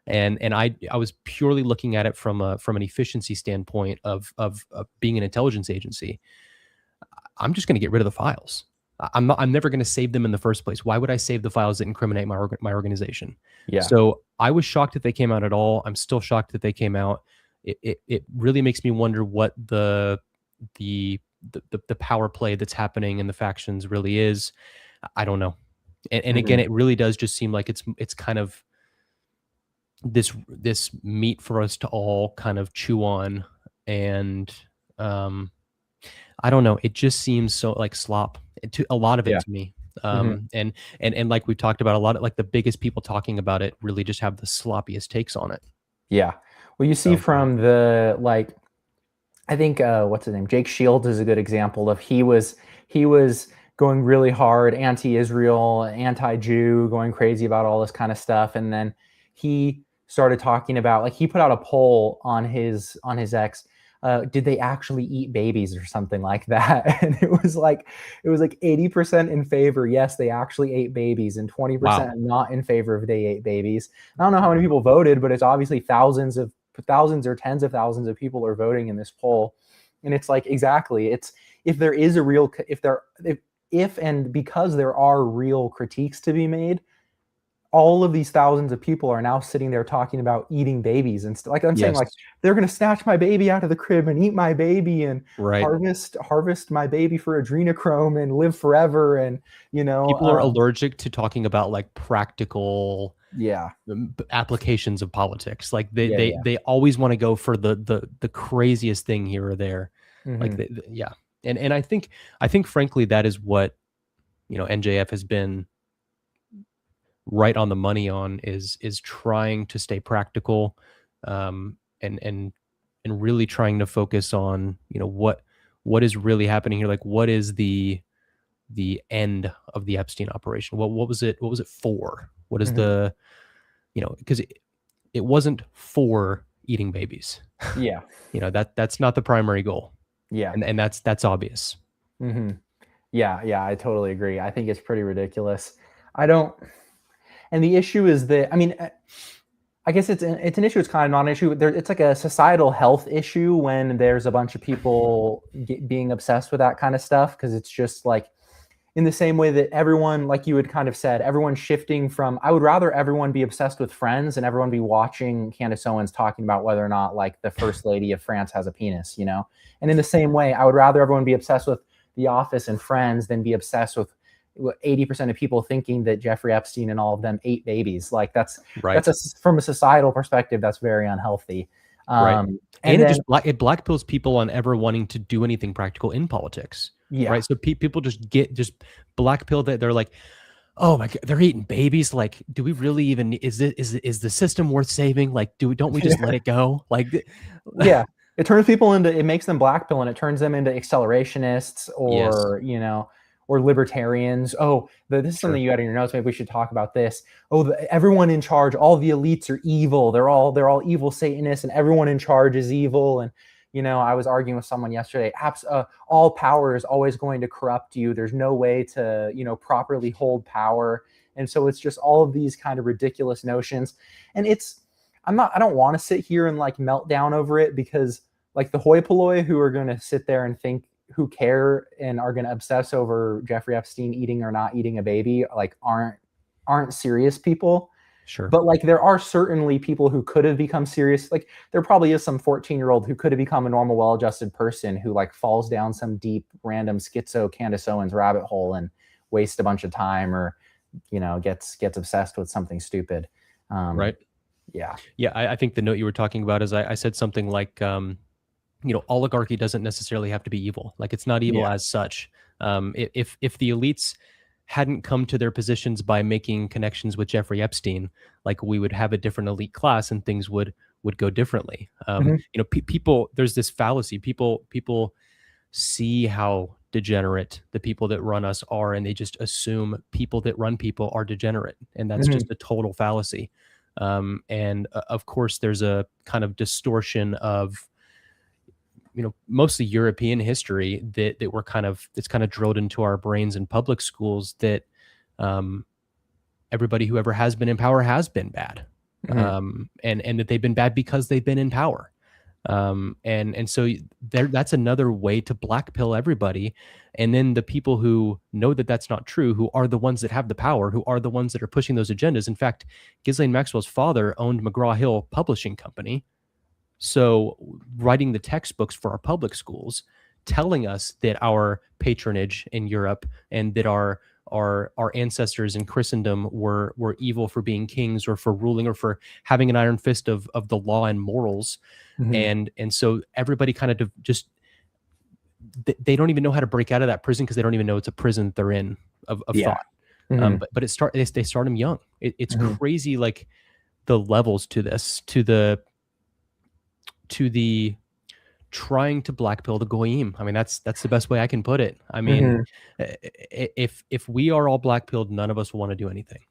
and I was purely looking at it from an efficiency standpoint of being an intelligence agency, I'm just going to get rid of the files. I'm never going to save them in the first place. Why would I save the files that incriminate my organization? Yeah. So I was shocked that they came out at all. I'm still shocked that they came out. It really makes me wonder what the power play that's happening in the factions really is. I don't know. And again, it really does just seem like it's kind of this meat for us to all kind of chew on. And I don't know. It just seems so like slop to a lot of it to me. And like we talked about, a lot of like the biggest people talking about it really just have the sloppiest takes on it. Yeah. Well, you see from the, like, I think, what's his name? Jake Shields is a good example of, he was going really hard, anti-Israel, anti-Jew, going crazy about all this kind of stuff. And then he started talking about, like, he put out a poll on his X, did they actually eat babies or something like that? And it was like 80% in favor, yes, they actually ate babies, and 20% not in favor if they ate babies. I don't know how many people voted, but it's obviously thousands or tens of thousands of people are voting in this poll. And it's like, exactly, it's, if there is a real, if and because there are real critiques to be made, all of these thousands of people are now sitting there talking about eating babies and stuff. Like I'm saying, like, they're going to snatch my baby out of the crib and eat my baby and harvest my baby for adrenochrome and live forever. And, people are allergic to talking about like practical applications of politics. Like they always want to go for the craziest thing here or there. Like, And I think frankly, that is what, NJF has been right on the money on, is trying to stay practical, and really trying to focus on, what is really happening here. Like, what is the end of the Epstein operation? What was it for? What is the, because it wasn't for eating babies. Yeah. That's not the primary goal. Yeah. And that's obvious. Yeah, I totally agree. I think it's pretty ridiculous. And the issue is that, I mean, I guess it's an issue. It's kind of not an issue. It's like a societal health issue when there's a bunch of people being obsessed with that kind of stuff. Because it's just like, in the same way that everyone, like you had kind of said, everyone's shifting from, I would rather everyone be obsessed with Friends and everyone be watching Candace Owens talking about whether or not, like, the first lady of France has a penis, And in the same way, I would rather everyone be obsessed with The Office and Friends than be obsessed with 80% of people thinking that Jeffrey Epstein and all of them ate babies. Like, that's from a societal perspective, that's very unhealthy. And it blackpills people on ever wanting to do anything practical in politics. Yeah. Right. So people just blackpill that. They're like, oh my God, they're eating babies. Like, do we really even, is the system worth saving? Like, don't we just let it go? Like, yeah, it turns people into, it makes them blackpill, and it turns them into accelerationists or, or libertarians. Oh, this is something you had in your notes. Maybe we should talk about this. Oh, everyone in charge, all the elites are evil. They're all evil Satanists, and everyone in charge is evil. And, I was arguing with someone yesterday. All power is always going to corrupt you. There's no way to, properly hold power. And so it's just all of these kind of ridiculous notions. And I don't want to sit here and like melt down over it, because like the hoi polloi who are going to sit there and think, who care and are going to obsess over Jeffrey Epstein eating or not eating a baby, like aren't serious people. Sure. But like, there are certainly people who could have become serious. Like, there probably is some 14-year-old who could have become a normal, well-adjusted person who like falls down some deep, random schizo Candace Owens rabbit hole and wastes a bunch of time, or, gets obsessed with something stupid. Right. Yeah. Yeah. I think the note you were talking about is I said something like, oligarchy doesn't necessarily have to be evil. Like, it's not evil Yeah. as such. If the elites hadn't come to their positions by making connections with Jeffrey Epstein, like, we would have a different elite class and things would go differently. Mhm. People, there's this fallacy. People see how degenerate the people that run us are, and they just assume people that run people are degenerate, and that's just Mhm. a total fallacy. And of course, there's a kind of distortion of mostly European history that that's kind of drilled into our brains in public schools, that um, everybody who ever has been in power has been bad, Mhm. and that they've been bad because they've been in power. And so that's another way to blackpill everybody. And then the people who know that that's not true, who are the ones that have the power, who are the ones that are pushing those agendas. In fact, Ghislaine Maxwell's father owned McGraw-Hill Publishing Company. So writing the textbooks for our public schools, telling us that our patronage in Europe and that our ancestors in Christendom were evil for being kings or for ruling or for having an iron fist of the law and morals. Mhm. And so everybody kind of just, they don't even know how to break out of that prison, because they don't even know it's a prison that they're in of Yeah. thought. Mhm. But they start them young. It's Mhm. crazy, like, the levels to this, to the trying to blackpill the goyim. I mean, that's the best way I can put it. I mean, Mhm. if we are all blackpilled, none of us will want to do anything.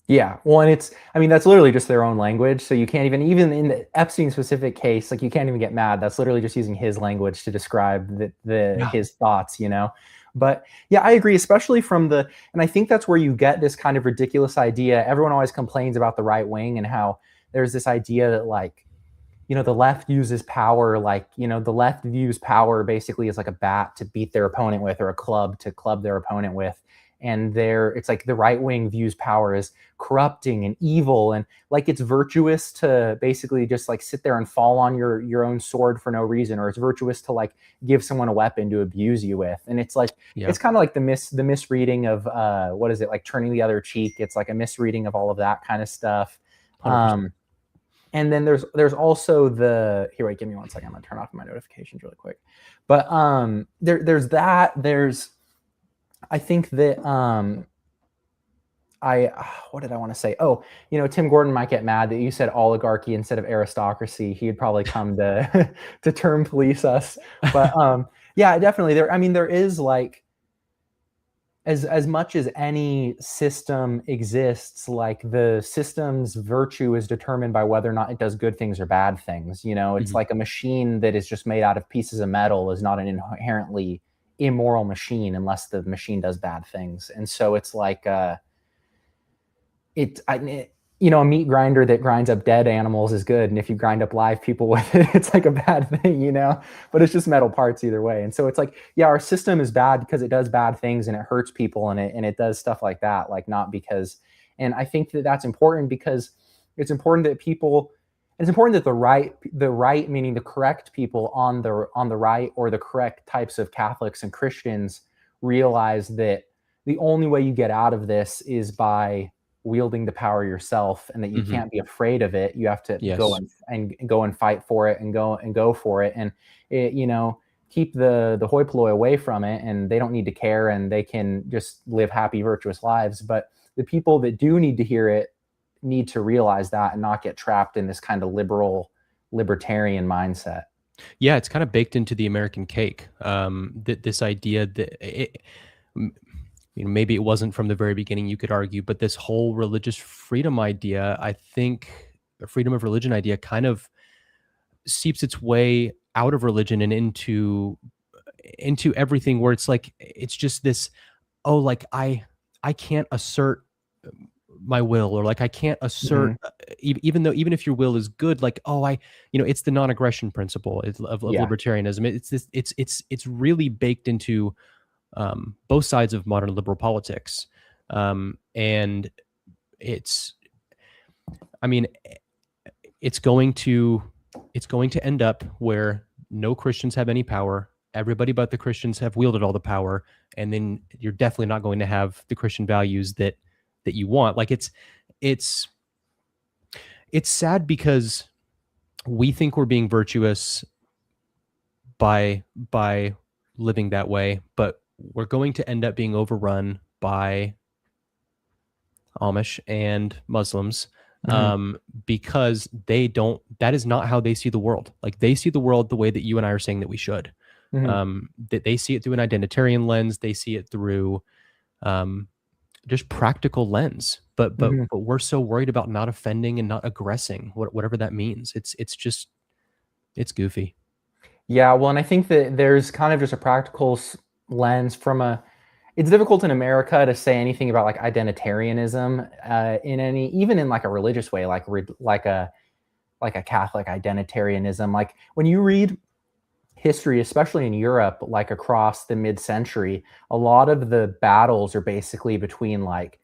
Yeah. Well, and I mean, that's literally just their own language. So you can't even in the Epstein specific case, like, you can't even get mad. That's literally just using his language to describe Yeah. his thoughts, you know? But yeah, I agree, especially and I think that's where you get this kind of ridiculous idea. Everyone always complains about the right wing and how there's this idea that, like, the left uses power, like, the left views power basically as like a bat to beat their opponent with, or a club to club their opponent with. And it's like the right wing views power as corrupting and evil, and like it's virtuous to basically just like sit there and fall on your own sword for no reason, or it's virtuous to like give someone a weapon to abuse you with. And it's like, Yeah. it's kind of like the misreading of what is it, like turning the other cheek. It's like a misreading of all of that kind of stuff. 100%. And then there's also here, wait, give me 1 second. I'm gonna turn off my notifications really quick. But there's that. I think that what did I want to say? Oh, Tim Gordon might get mad that you said oligarchy instead of aristocracy. He'd probably come to to term police us. But yeah, definitely there is, like, as much as any system exists, like, the system's virtue is determined by whether or not it does good things or bad things. It's Mhm. like a machine that is just made out of pieces of metal is not an inherently immoral machine unless the machine does bad things. And so it's like a meat grinder that grinds up dead animals is good, and if you grind up live people with it, it's like a bad thing. But it's just metal parts either way. And so it's like, yeah, our system is bad because it does bad things and it hurts people, and it does stuff like that, like, not because. And I think that that's important, because it's important that the right, meaning the correct people on the right, or the correct types of Catholics and Christians, realize that the only way you get out of this is by wielding the power yourself, and that you Mhm. can't be afraid of it. You have to go Yes. and go and fight for it, and go for it, and keep the hoi polloi away from it, and they don't need to care, and they can just live happy, virtuous lives. But the people that do need to hear it need to realize that, and not get trapped in this kind of libertarian mindset. Yeah, it's kind of baked into the American cake. That this idea that maybe it wasn't from the very beginning, you could argue, but this whole religious freedom idea, I think, the freedom of religion idea, kind of seeps its way out of religion and into everything, where it's like, it's just this, oh, like, I can't assert my will, or like, I can't assert, Hmm. even if your will is good, like, oh, it's the non-aggression principle of Yeah. libertarianism. It's this, it's really baked into both sides of modern liberal politics. And it's, I mean, it's going to end up where no Christians have any power. Everybody but the Christians have wielded all the power, and then you're definitely not going to have the Christian values that you want. Like, it's it's sad, because we think we're being virtuous by living that way, but we're going to end up being overrun by Amish and Muslims, Mhm. because that is not how they see the world. Like, they see the world the way that you and I are saying that we should. Mhm. That they see it through an identitarian lens. They see it through um, just practical lens. Mhm. But we're so worried about not offending and not aggressing, whatever that means. It's goofy. Yeah, well, and I think that there's kind of just a practical lens from a. It's difficult in America to say anything about like identitarianism in any, even in like a religious way, like a Catholic identitarianism. Like when you read history, especially in Europe, like across the mid-century, a lot of the battles are basically between like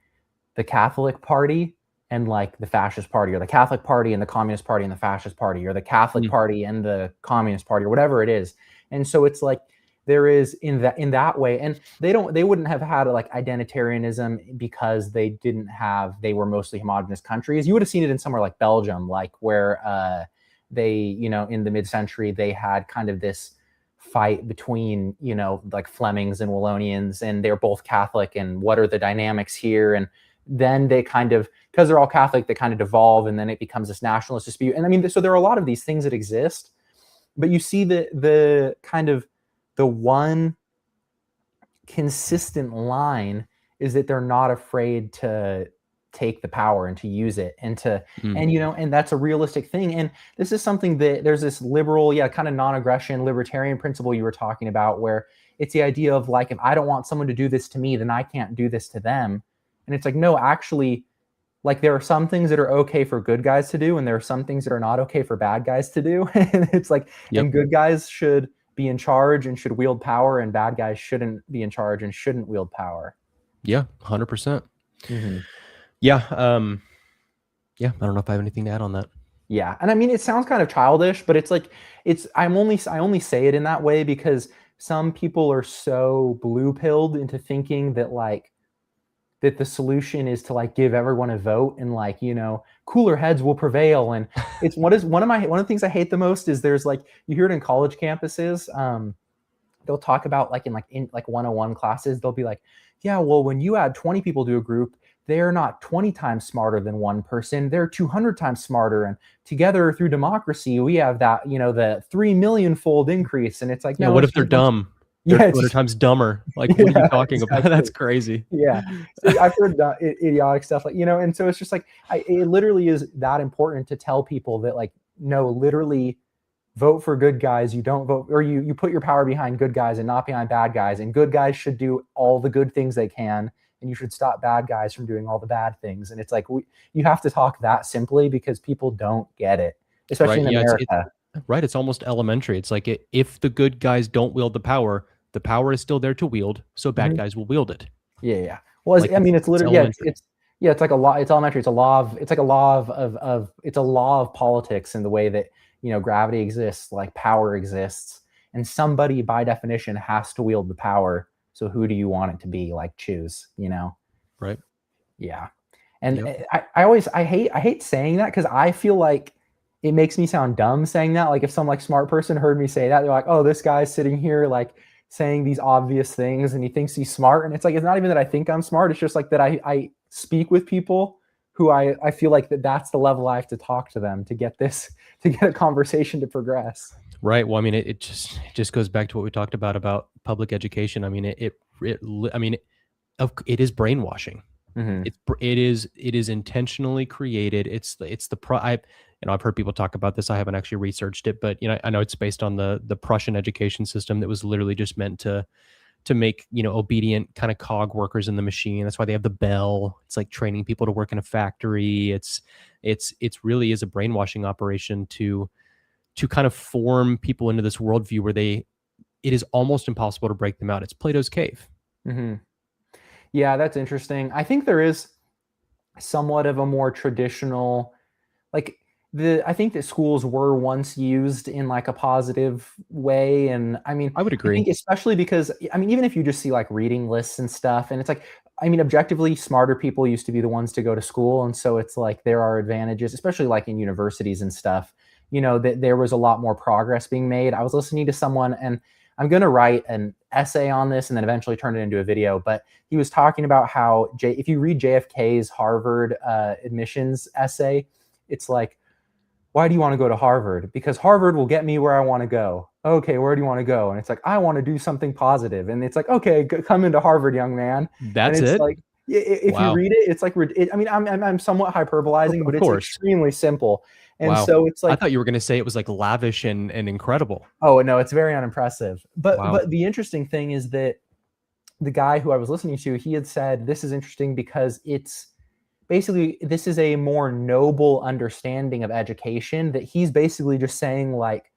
the Catholic Party and like the Fascist Party, or the Catholic Party and the Communist Party and the Fascist Party, or the Catholic Mm, Party and the Communist Party, or whatever it is. And so it's like there is in that way, and they wouldn't have had like identitarianism because they were mostly homogenous countries. You would have seen it in somewhere like Belgium, like where in the mid-century they had kind of this fight between like Flemings and Wallonians, and they're both Catholic, and what are the dynamics here? And then they kind of, because they're all Catholic, they kind of devolve, and then it becomes this nationalist dispute. And I mean, so there are a lot of these things that exist, but you see the kind of the one consistent line is that they're not afraid to take the power and to use it, mm. and that's a realistic thing. And this is something that there's this liberal, kind of non-aggression libertarian principle you were talking about, where it's the idea of like, if I don't want someone to do this to me, then I can't do this to them. And it's like, no, actually, like there are some things that are okay for good guys to do, and there are some things that are not okay for bad guys to do. And it's like, Yep. and good guys should be in charge and should wield power, and bad guys shouldn't be in charge and shouldn't wield power. Yeah. 100%. Hmm. Yeah. Yeah. I don't know if I have anything to add on that. Yeah, and I mean, it sounds kind of childish, but it's like I only say it in that way because some people are so blue pilled into thinking that like that the solution is to like give everyone a vote, and like cooler heads will prevail. And it's one of the things I hate the most is there's like, you hear it in college campuses. They'll talk about like in 101 classes, they'll be like, yeah, well, when you add 20 people to a group, they're not 20 times smarter than one person, they're 200 times smarter, and together through democracy we have that, the 3 million fold increase. And it's like, Yeah. no, What it's if they're just a bunch. dumb? They're Yeah, it's 200 just, times dumber. Like, what are you yeah, talking about? exactly. That's crazy. Yeah. So I've heard that idiotic stuff, like, and so it's just like, it literally is that important to tell people that, like, no, literally vote for good guys. You don't vote, or you put your power behind good guys and not behind bad guys. And good guys should do all the good things they can, and you should stop bad guys from doing all the bad things. And it's like, you have to talk that simply because people don't get it, especially Right. in Yeah. America. Right. It's almost elementary. It's like, if the good guys don't wield the power is still there to wield. So bad Mhm. guys will wield it. Yeah, yeah. Well, Like, I mean, it's it's literally, elementary. it's like a law. It's elementary. It's a law of. It's like a law of. It's a law of politics in the way that gravity exists, like power exists, and somebody by definition has to wield the power. So who do you want it to be? Like, choose. Right. Yeah. And Yep. I hate saying that because I feel like it makes me sound dumb saying that. Like if some like smart person heard me say that, they're like, oh, this guy's sitting here like saying these obvious things and he thinks he's smart. And it's like, it's not even that I think I'm smart. It's just like that I speak with people who I feel like that's the level I have to talk to them to get to get a conversation to progress. Right. Well, I mean, it just goes back to what we talked about public education. I mean, I mean, it is brainwashing. Mm-hmm. It is intentionally created. I've heard people talk about this. I haven't actually researched it, but I know it's based on the Prussian education system that was literally just meant to make obedient kind of cog workers in the machine. That's why they have the bell. It's like training people to work in a factory. It's really is a brainwashing operation to kind of form people into this worldview where it is almost impossible to break them out. It's Plato's cave. Mm-hmm. Yeah, that's interesting. I think there is somewhat of a more traditional, like I think that schools were once used in like a positive way. And I mean, I would I think agree. especially because, I mean, even if you just see like reading lists and stuff, and it's like, I mean, objectively smarter people used to be the ones to go to school. And so it's like, there are advantages, especially like in universities and stuff, that there was a lot more progress being made. I was listening to someone, and I'm going to write an essay on this and then eventually turn it into a video, but he was talking about how if you read JFK's Harvard admissions essay, it's like, why do you want to go to Harvard? Because Harvard will get me where I want to go. Okay, where do you want to go? And it's like, I want to do something positive. And it's like, okay, come into Harvard, young man. And That's it's it. like, if you Wow. read it, it's like, I mean, I'm somewhat hyperbolizing, but Of it's course. extremely simple. And Wow. so it's I like, thought you were going to say it was like lavish and incredible. oh no, it's very unimpressive. But Wow. the interesting thing is that the guy who I was listening to, he had said, this is interesting because it's basically, this is a more noble understanding of education, that he's basically just saying like,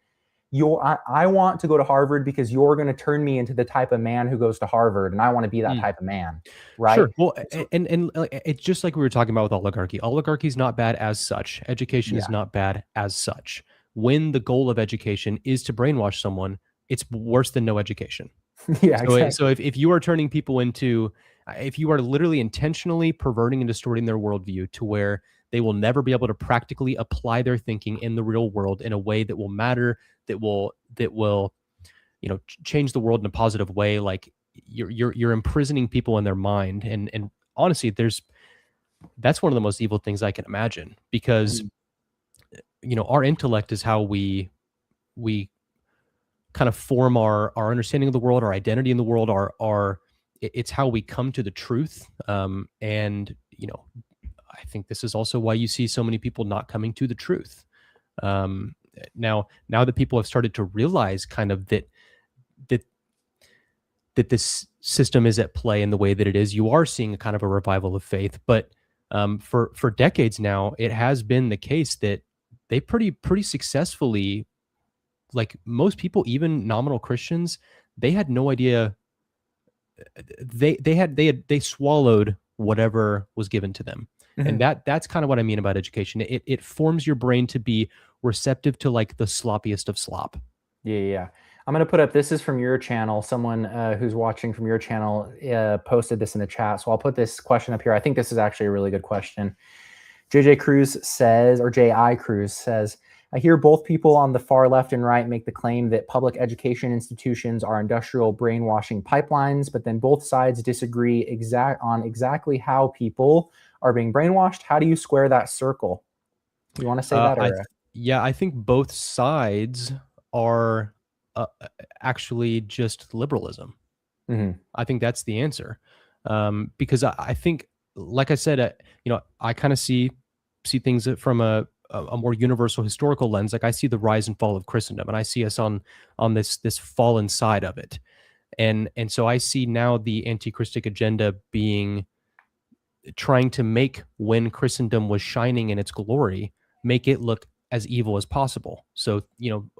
I want to go to Harvard because you're going to turn me into the type of man who goes to Harvard, and I want to be that Mm. type of man, right? Sure. Well, and it's just like we were talking about with oligarchy. Oligarchy is not bad as such. Education is Yeah. not bad as such. When the goal of education is to brainwash someone, it's worse than no education. Yeah, So exactly. if you are turning people into, if you are literally intentionally perverting and distorting their worldview to where they will never be able to practically apply their thinking in the real world in a way that will matter, that will change the world in a positive way, like you're imprisoning people in their mind, and honestly, that's one of the most evil things I can imagine, because Mhm. our intellect is how we kind of form our understanding of the world, our identity in the world, it's how we come to the truth. And I think this is also why you see so many people not coming to the truth. Um, now that people have started to realize kind of that that this system is at play in the way that it is, you are seeing a kind of a revival of faith. But for decades now, it has been the case that they pretty successfully, like most people, even nominal Christians, they had no idea. They swallowed whatever was given to them, and Mhm. that's kind of what I mean about education. It forms your brain to be receptive to like the sloppiest of slop. Yeah, yeah. I'm gonna put up. This is from your channel. Someone who's watching from your channel posted this in the chat, so I'll put this question up here. I think this is actually a really good question. JJ Cruz says, or JI Cruz says, I hear both people on the far left and right make the claim that public education institutions are industrial brainwashing pipelines, but then both sides disagree on exactly how people are being brainwashed. How do you square that circle? You want to say that, I or? Yeah, I think both sides are actually just liberalism. Mhm. I think that's the answer, because I think, like I said, I kind of see things from a more universal historical lens. Like I see the rise and fall of Christendom, and I see us on this fallen side of it, and so I see now the anti-Christic agenda being trying to make when Christendom was shining in its glory, make it look as evil as possible. So,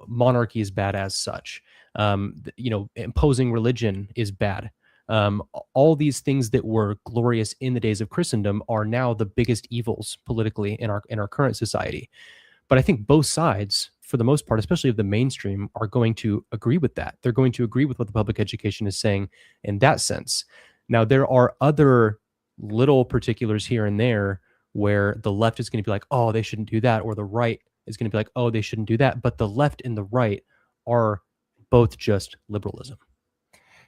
monarchy is bad as such. Imposing religion is bad. All these things that were glorious in the days of Christendom are now the biggest evils politically in our current society. But I think both sides, for the most part, especially of the mainstream, are going to agree with that. They're going to agree with what the public education is saying in that sense. Now, there are other little particulars here and there where the left is going to be like, oh, they shouldn't do that, or the right is going to be like, oh, they shouldn't do that. But the left and the right are both just liberalism.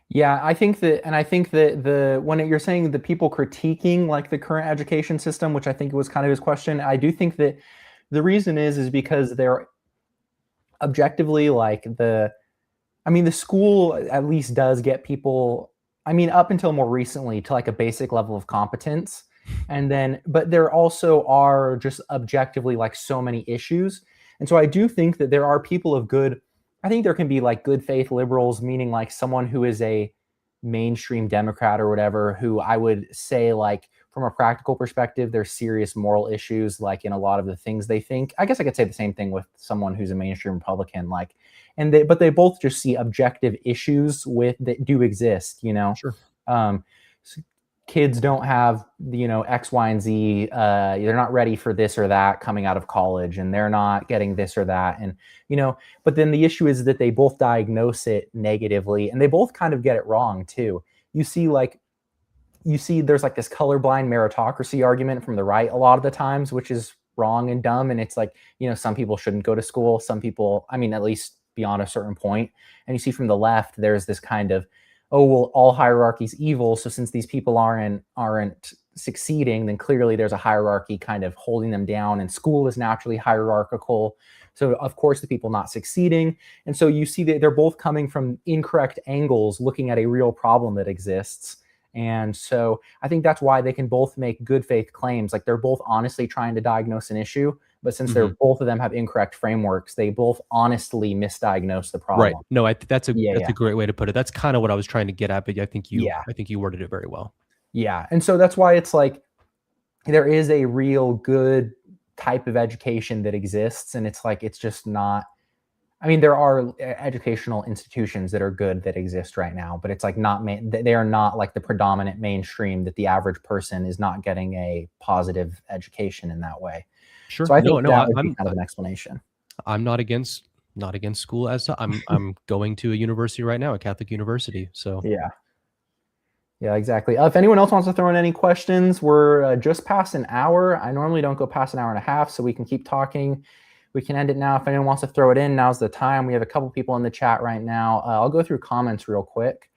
Yeah, I think that, and I think that when you're saying the people critiquing like the current education system, which I think was kind of his question, I do think that the reason is because they're objectively like I mean, the school at least does get people, I mean, up until more recently to like a basic level of competence. And then, but there also are just objectively like so many issues. And so I do think that there are people of good, I think there can be like good faith liberals, meaning like someone who is a mainstream Democrat or whatever, who I would say like from a practical perspective, there's serious moral issues like in a lot of the things they think. I guess I could say the same thing with someone who's a mainstream Republican, like, but they both just see objective issues with that do exist, Sure. um, kids don't have X, Y, and Z. They're not ready for this or that coming out of college, and they're not getting this or that, and but then the issue is that they both diagnose it negatively, and they both kind of get it wrong too. You see there's like this colorblind meritocracy argument from the right a lot of the times, which is wrong and dumb. And it's like, some people shouldn't go to school. Some people, I mean, at least beyond a certain point. And you see from the left, there's this kind of, oh, well, all hierarchy's evil. So since these people aren't succeeding, then clearly there's a hierarchy kind of holding them down, and school is naturally hierarchical. So of course the people not succeeding. And so you see that they're both coming from incorrect angles, looking at a real problem that exists. And so I think that's why they can both make good faith claims. Like they're both honestly trying to diagnose an issue, but since they're both of them have incorrect frameworks, they both honestly misdiagnose the problem. Right. No, that's a Yeah, a great way to put it. That's kind of what I was trying to get at, but I think you yeah, I think you worded it very well. yeah. And so that's why it's like there is a real good type of education that exists, and it's like it's just not. I mean, there are educational institutions that are good that exist right now, but it's like they are not like the predominant mainstream, that the average person is not getting a positive education in that way. Sure. So I No, think no, that would be kind of an explanation. I'm not against school I'm going to a university right now, a Catholic university. So Yeah. Yeah, exactly. If anyone else wants to throw in any questions, we're just past an hour. I normally don't go past an hour and a half, so we can keep talking. We can end it now. If anyone wants to throw it in, now's the time. We have a couple people in the chat right now. I'll go through comments real quick.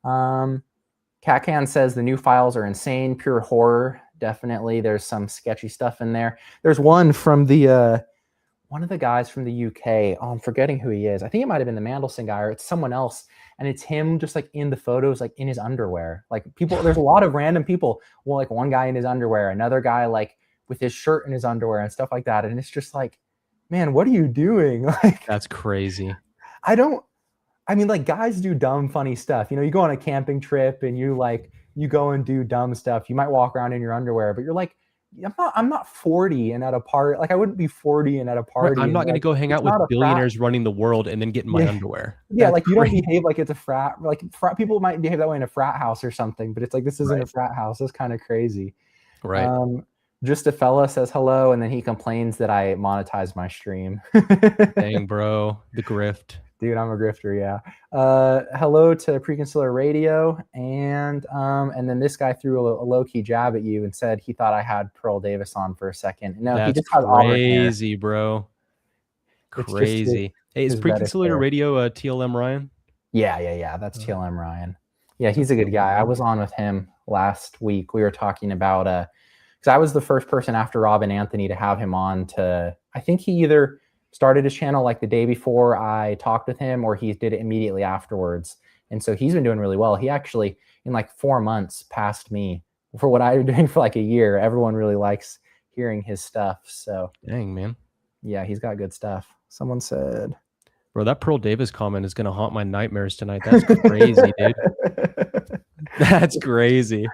Catcan says the new files are insane, pure horror. Definitely, there's some sketchy stuff in there. There's one from the one of the guys from the UK. Oh, I'm forgetting who he is. I think it might have been the Mandelson guy, or it's someone else. And it's him just like in the photos, like in his underwear. Like people, there's a lot of random people. Well, like one guy in his underwear, another guy like with his shirt in his underwear and stuff like that. And it's just like, man, what are you doing? Like, that's crazy. I mean, like guys do dumb, funny stuff. You go on a camping trip and you go and do dumb stuff. You might walk around in your underwear, but you're like, I'm not 40 and at a party. Like I wouldn't be 40 and at a party. Right. I'm not going to go hang out with billionaires frat. running the world and then get in my underwear. Yeah, That's like you crazy. don't behave like it's a frat. Like frat people might behave that way in a frat house or something, but it's like this isn't a frat house. It's kind of crazy. Right. Just a fella says hello, and then he complains that I monetize my stream. Dang, bro, the grift. Dude, I'm a grifter, yeah. Hello to Preconsular Radio, and then this guy threw a low-key jab at you and said he thought I had Pearl Davis on for a second. No, that's he just has crazy, bro. Crazy. Hey, is Preconsular Radio TLM Ryan? Yeah. That's TLM Ryan. Yeah, he's a good guy. I was on with him last week. We were talking about because I was the first person after Rob and Anthony to have him on to. I think he either started his channel like the day before I talked with him, or he did it immediately afterwards. And so he's been doing really well. He actually, in like 4 months, passed me for what I was doing for like a year. Everyone really likes hearing his stuff. So dang, man. Yeah, he's got good stuff. Someone said, bro, that Pearl Davis comment is going to haunt my nightmares tonight. That's crazy, dude. That's crazy.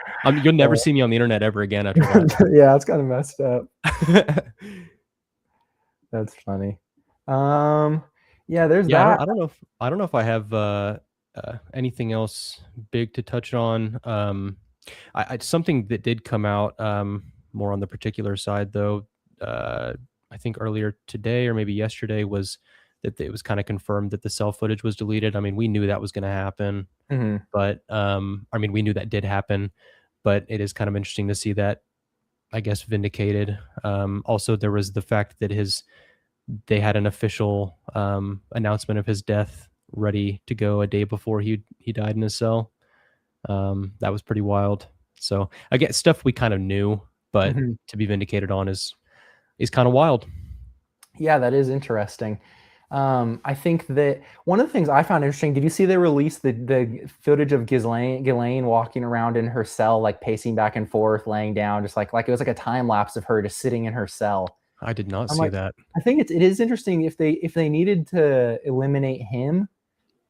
You'll never see me on the internet ever again after that. Yeah, it's kind of messed up. That's funny. Yeah, there's that. I don't know if I have anything else big to touch on. Something that did come out more on the particular side though. I think earlier today or maybe yesterday was that it was kind of confirmed that the cell footage was deleted. I mean, we knew that was going to happen, but I mean, we knew that did happen, but it is kind of interesting to see that, I guess, vindicated. Also, there was the fact that they had an official announcement of his death ready to go a day before he died in his cell. That was pretty wild. So again, stuff we kind of knew, but to be vindicated on is kind of wild. Yeah, that is interesting. I think that one of the things I found interesting, did you see they released the footage of Ghislaine walking around in her cell, like pacing back and forth, laying down, just like it was like a time lapse of her just sitting in her cell. I did not see that. I think it is interesting if they needed to eliminate him,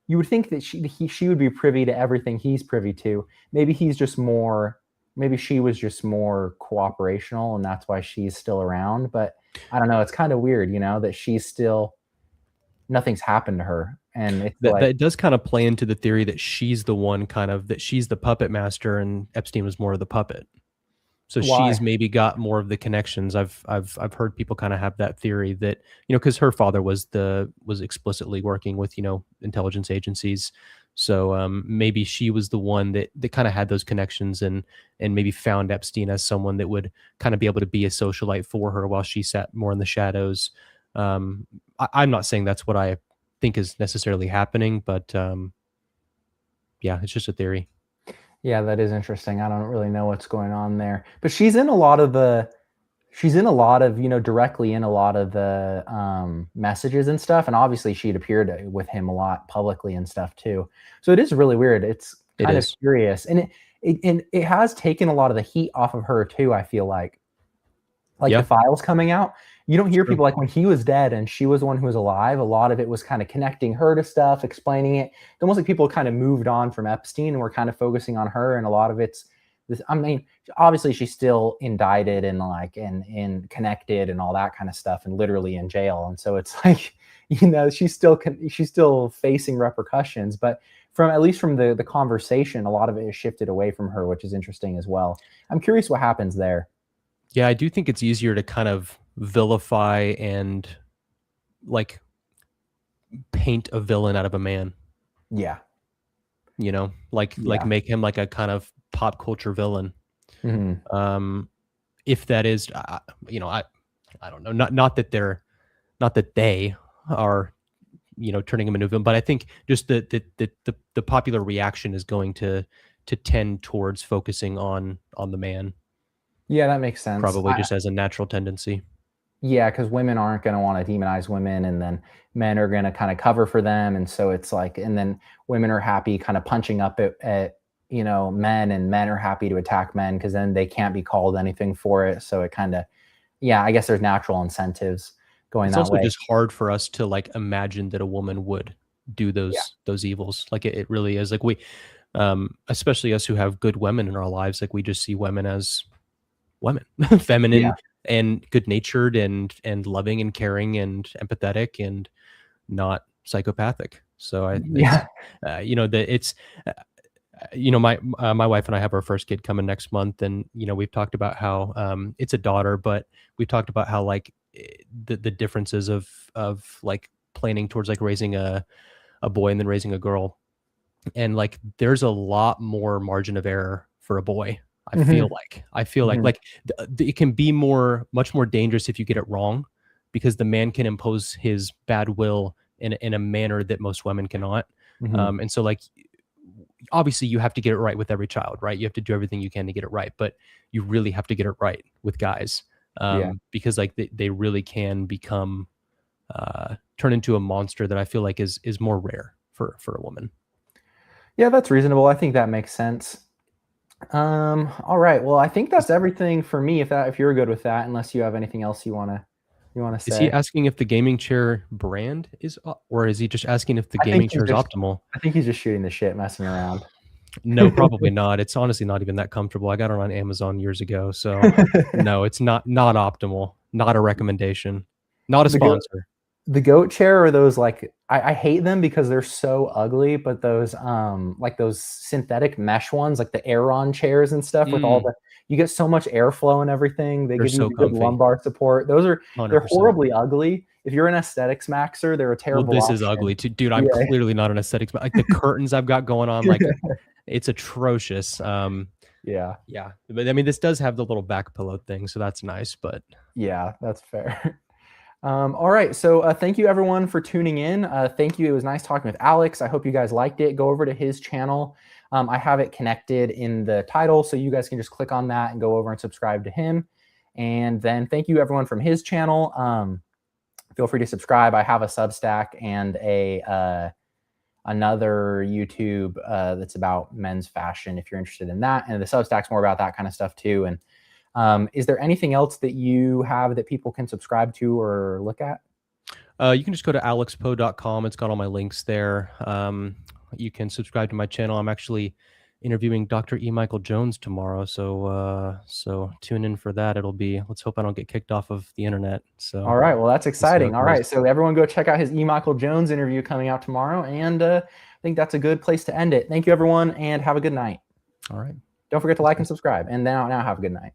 you would think that she would be privy to everything he's privy to. Maybe she was just more cooperational, and that's why she's still around. But I don't know. It's kind of weird, that she's still, nothing's happened to her. And it's that does kind of play into the theory that she's the one that she's the puppet master and Epstein was more of the puppet. So she's maybe got more of the connections. I've heard people kind of have that theory that, because her father was explicitly working with, intelligence agencies. So maybe she was the one that kind of had those connections and maybe found Epstein as someone that would kind of be able to be a socialite for her while she sat more in the shadows. I'm not saying that's what I think is necessarily happening, but yeah, it's just a theory. Yeah, that is interesting. I don't really know what's going on there, but she's in a lot of, directly in a lot of the messages and stuff, and obviously she'd appeared with him a lot publicly and stuff too. So it is really weird. It's It kind of is. curious, and it has taken a lot of the heat off of her too. I feel like the Yeah, files coming out. You don't it's hear true. people like when he was dead and she was the one who was alive. A lot of it was kind of connecting her to stuff, explaining it. It's almost like people kind of moved on from Epstein and were kind of focusing on her. And a lot of it's this. I mean, obviously she's still indicted and and connected and all that kind of stuff, and literally in jail. And so it's like, she's still facing repercussions. But from at least from the conversation, a lot of it is shifted away from her, which is interesting as well. I'm curious what happens there. Yeah, I do think it's easier to kind of vilify and like paint a villain out of a man, Yeah. like Yeah. make him like a kind of pop culture villain. Mhm. Um, if that is, I don't know, not that they are, turning him into a villain, but I think just the popular reaction is going to tend towards focusing on the man, Yeah, that makes sense. probably just as a natural tendency. Yeah, because women aren't going to want to demonize women, and then men are going to kind of cover for them, and so it's like, and then women are happy kind of punching up at men, and men are happy to attack men because then they can't be called anything for it. So it kind of, yeah, I guess there's natural incentives going It's that also way. just hard for us to like imagine that a woman would do Yeah, those evils. Like it really is. Like we, especially us who have good women in our lives, like we just see women as women, yeah, feminine and good natured and loving and caring and empathetic and not psychopathic. So it's yeah. that it's my wife and I have our first kid coming next month, and we've talked about how it's a daughter, but we've talked about how like the differences of like planning towards like raising a boy and then raising a girl, and like there's a lot more margin of error for a boy. Hmm. I feel like Hmm. it can be much more dangerous if you get it wrong, because the man can impose his bad will in a manner that most women cannot. Hmm. And so like obviously you have to get it right with every child, right? You have to do everything you can to get it right, but you really have to get it right with guys, Yeah. because like they really can become turn into a monster that I feel like is more rare for a woman. Yeah, that's reasonable. I think that makes sense. All right. Well, I think that's Is, everything for me. If you're good with that, unless you have anything else you wanna is he say. asking if the gaming chair brand is, or is he just asking if the I think gaming he's chair is just optimal? I think he's just shooting the shit, messing around. No, probably not. It's honestly not even that comfortable. I got it on Amazon years ago, so no, it's not optimal. Not a recommendation. Not a The goat sponsor. the goat chair are those like I hate them because they're so ugly, but those like those synthetic mesh ones, like the Aeron chairs and stuff with all Mm, the you get so much airflow and everything. They they're give you so the good comfy. lumbar support. They're 100%. horribly ugly. If you're an aesthetics maxer, they're a Well, terrible this is option. ugly too, dude. I'm Yeah. clearly not an aesthetics, but like the curtains I've got going on, like it's atrocious. Yeah. Yeah, but I mean, this does have the little back pillow thing, so that's nice. But Yeah, that's fair. All right. So thank you everyone for tuning in. Thank you. It was nice talking with Alex. I hope you guys liked it. Go over to his channel. I have it connected in the title, so you guys can just click on that and go over and subscribe to him. And then thank you everyone from his channel. Feel free to subscribe. I have a Substack and a another YouTube that's about men's fashion if you're interested in that. And the Substack's more about that kind of stuff too. And is there anything else that you have that people can subscribe to or look at? you can just go to alexpo.com. It's got all my links there. You can subscribe to my channel. I'm actually interviewing Dr. E. Michael Jones tomorrow, so tune in for that. Let's hope I don't get kicked off of the internet. All So right. Well, that's we'll see how exciting. it All goes. right. So everyone go check out his E. Michael Jones interview coming out tomorrow. And I think that's a good place to end it. Thank you, everyone, and have a good night. All right. Don't forget to Thanks, like and guys. subscribe. And now have a good night.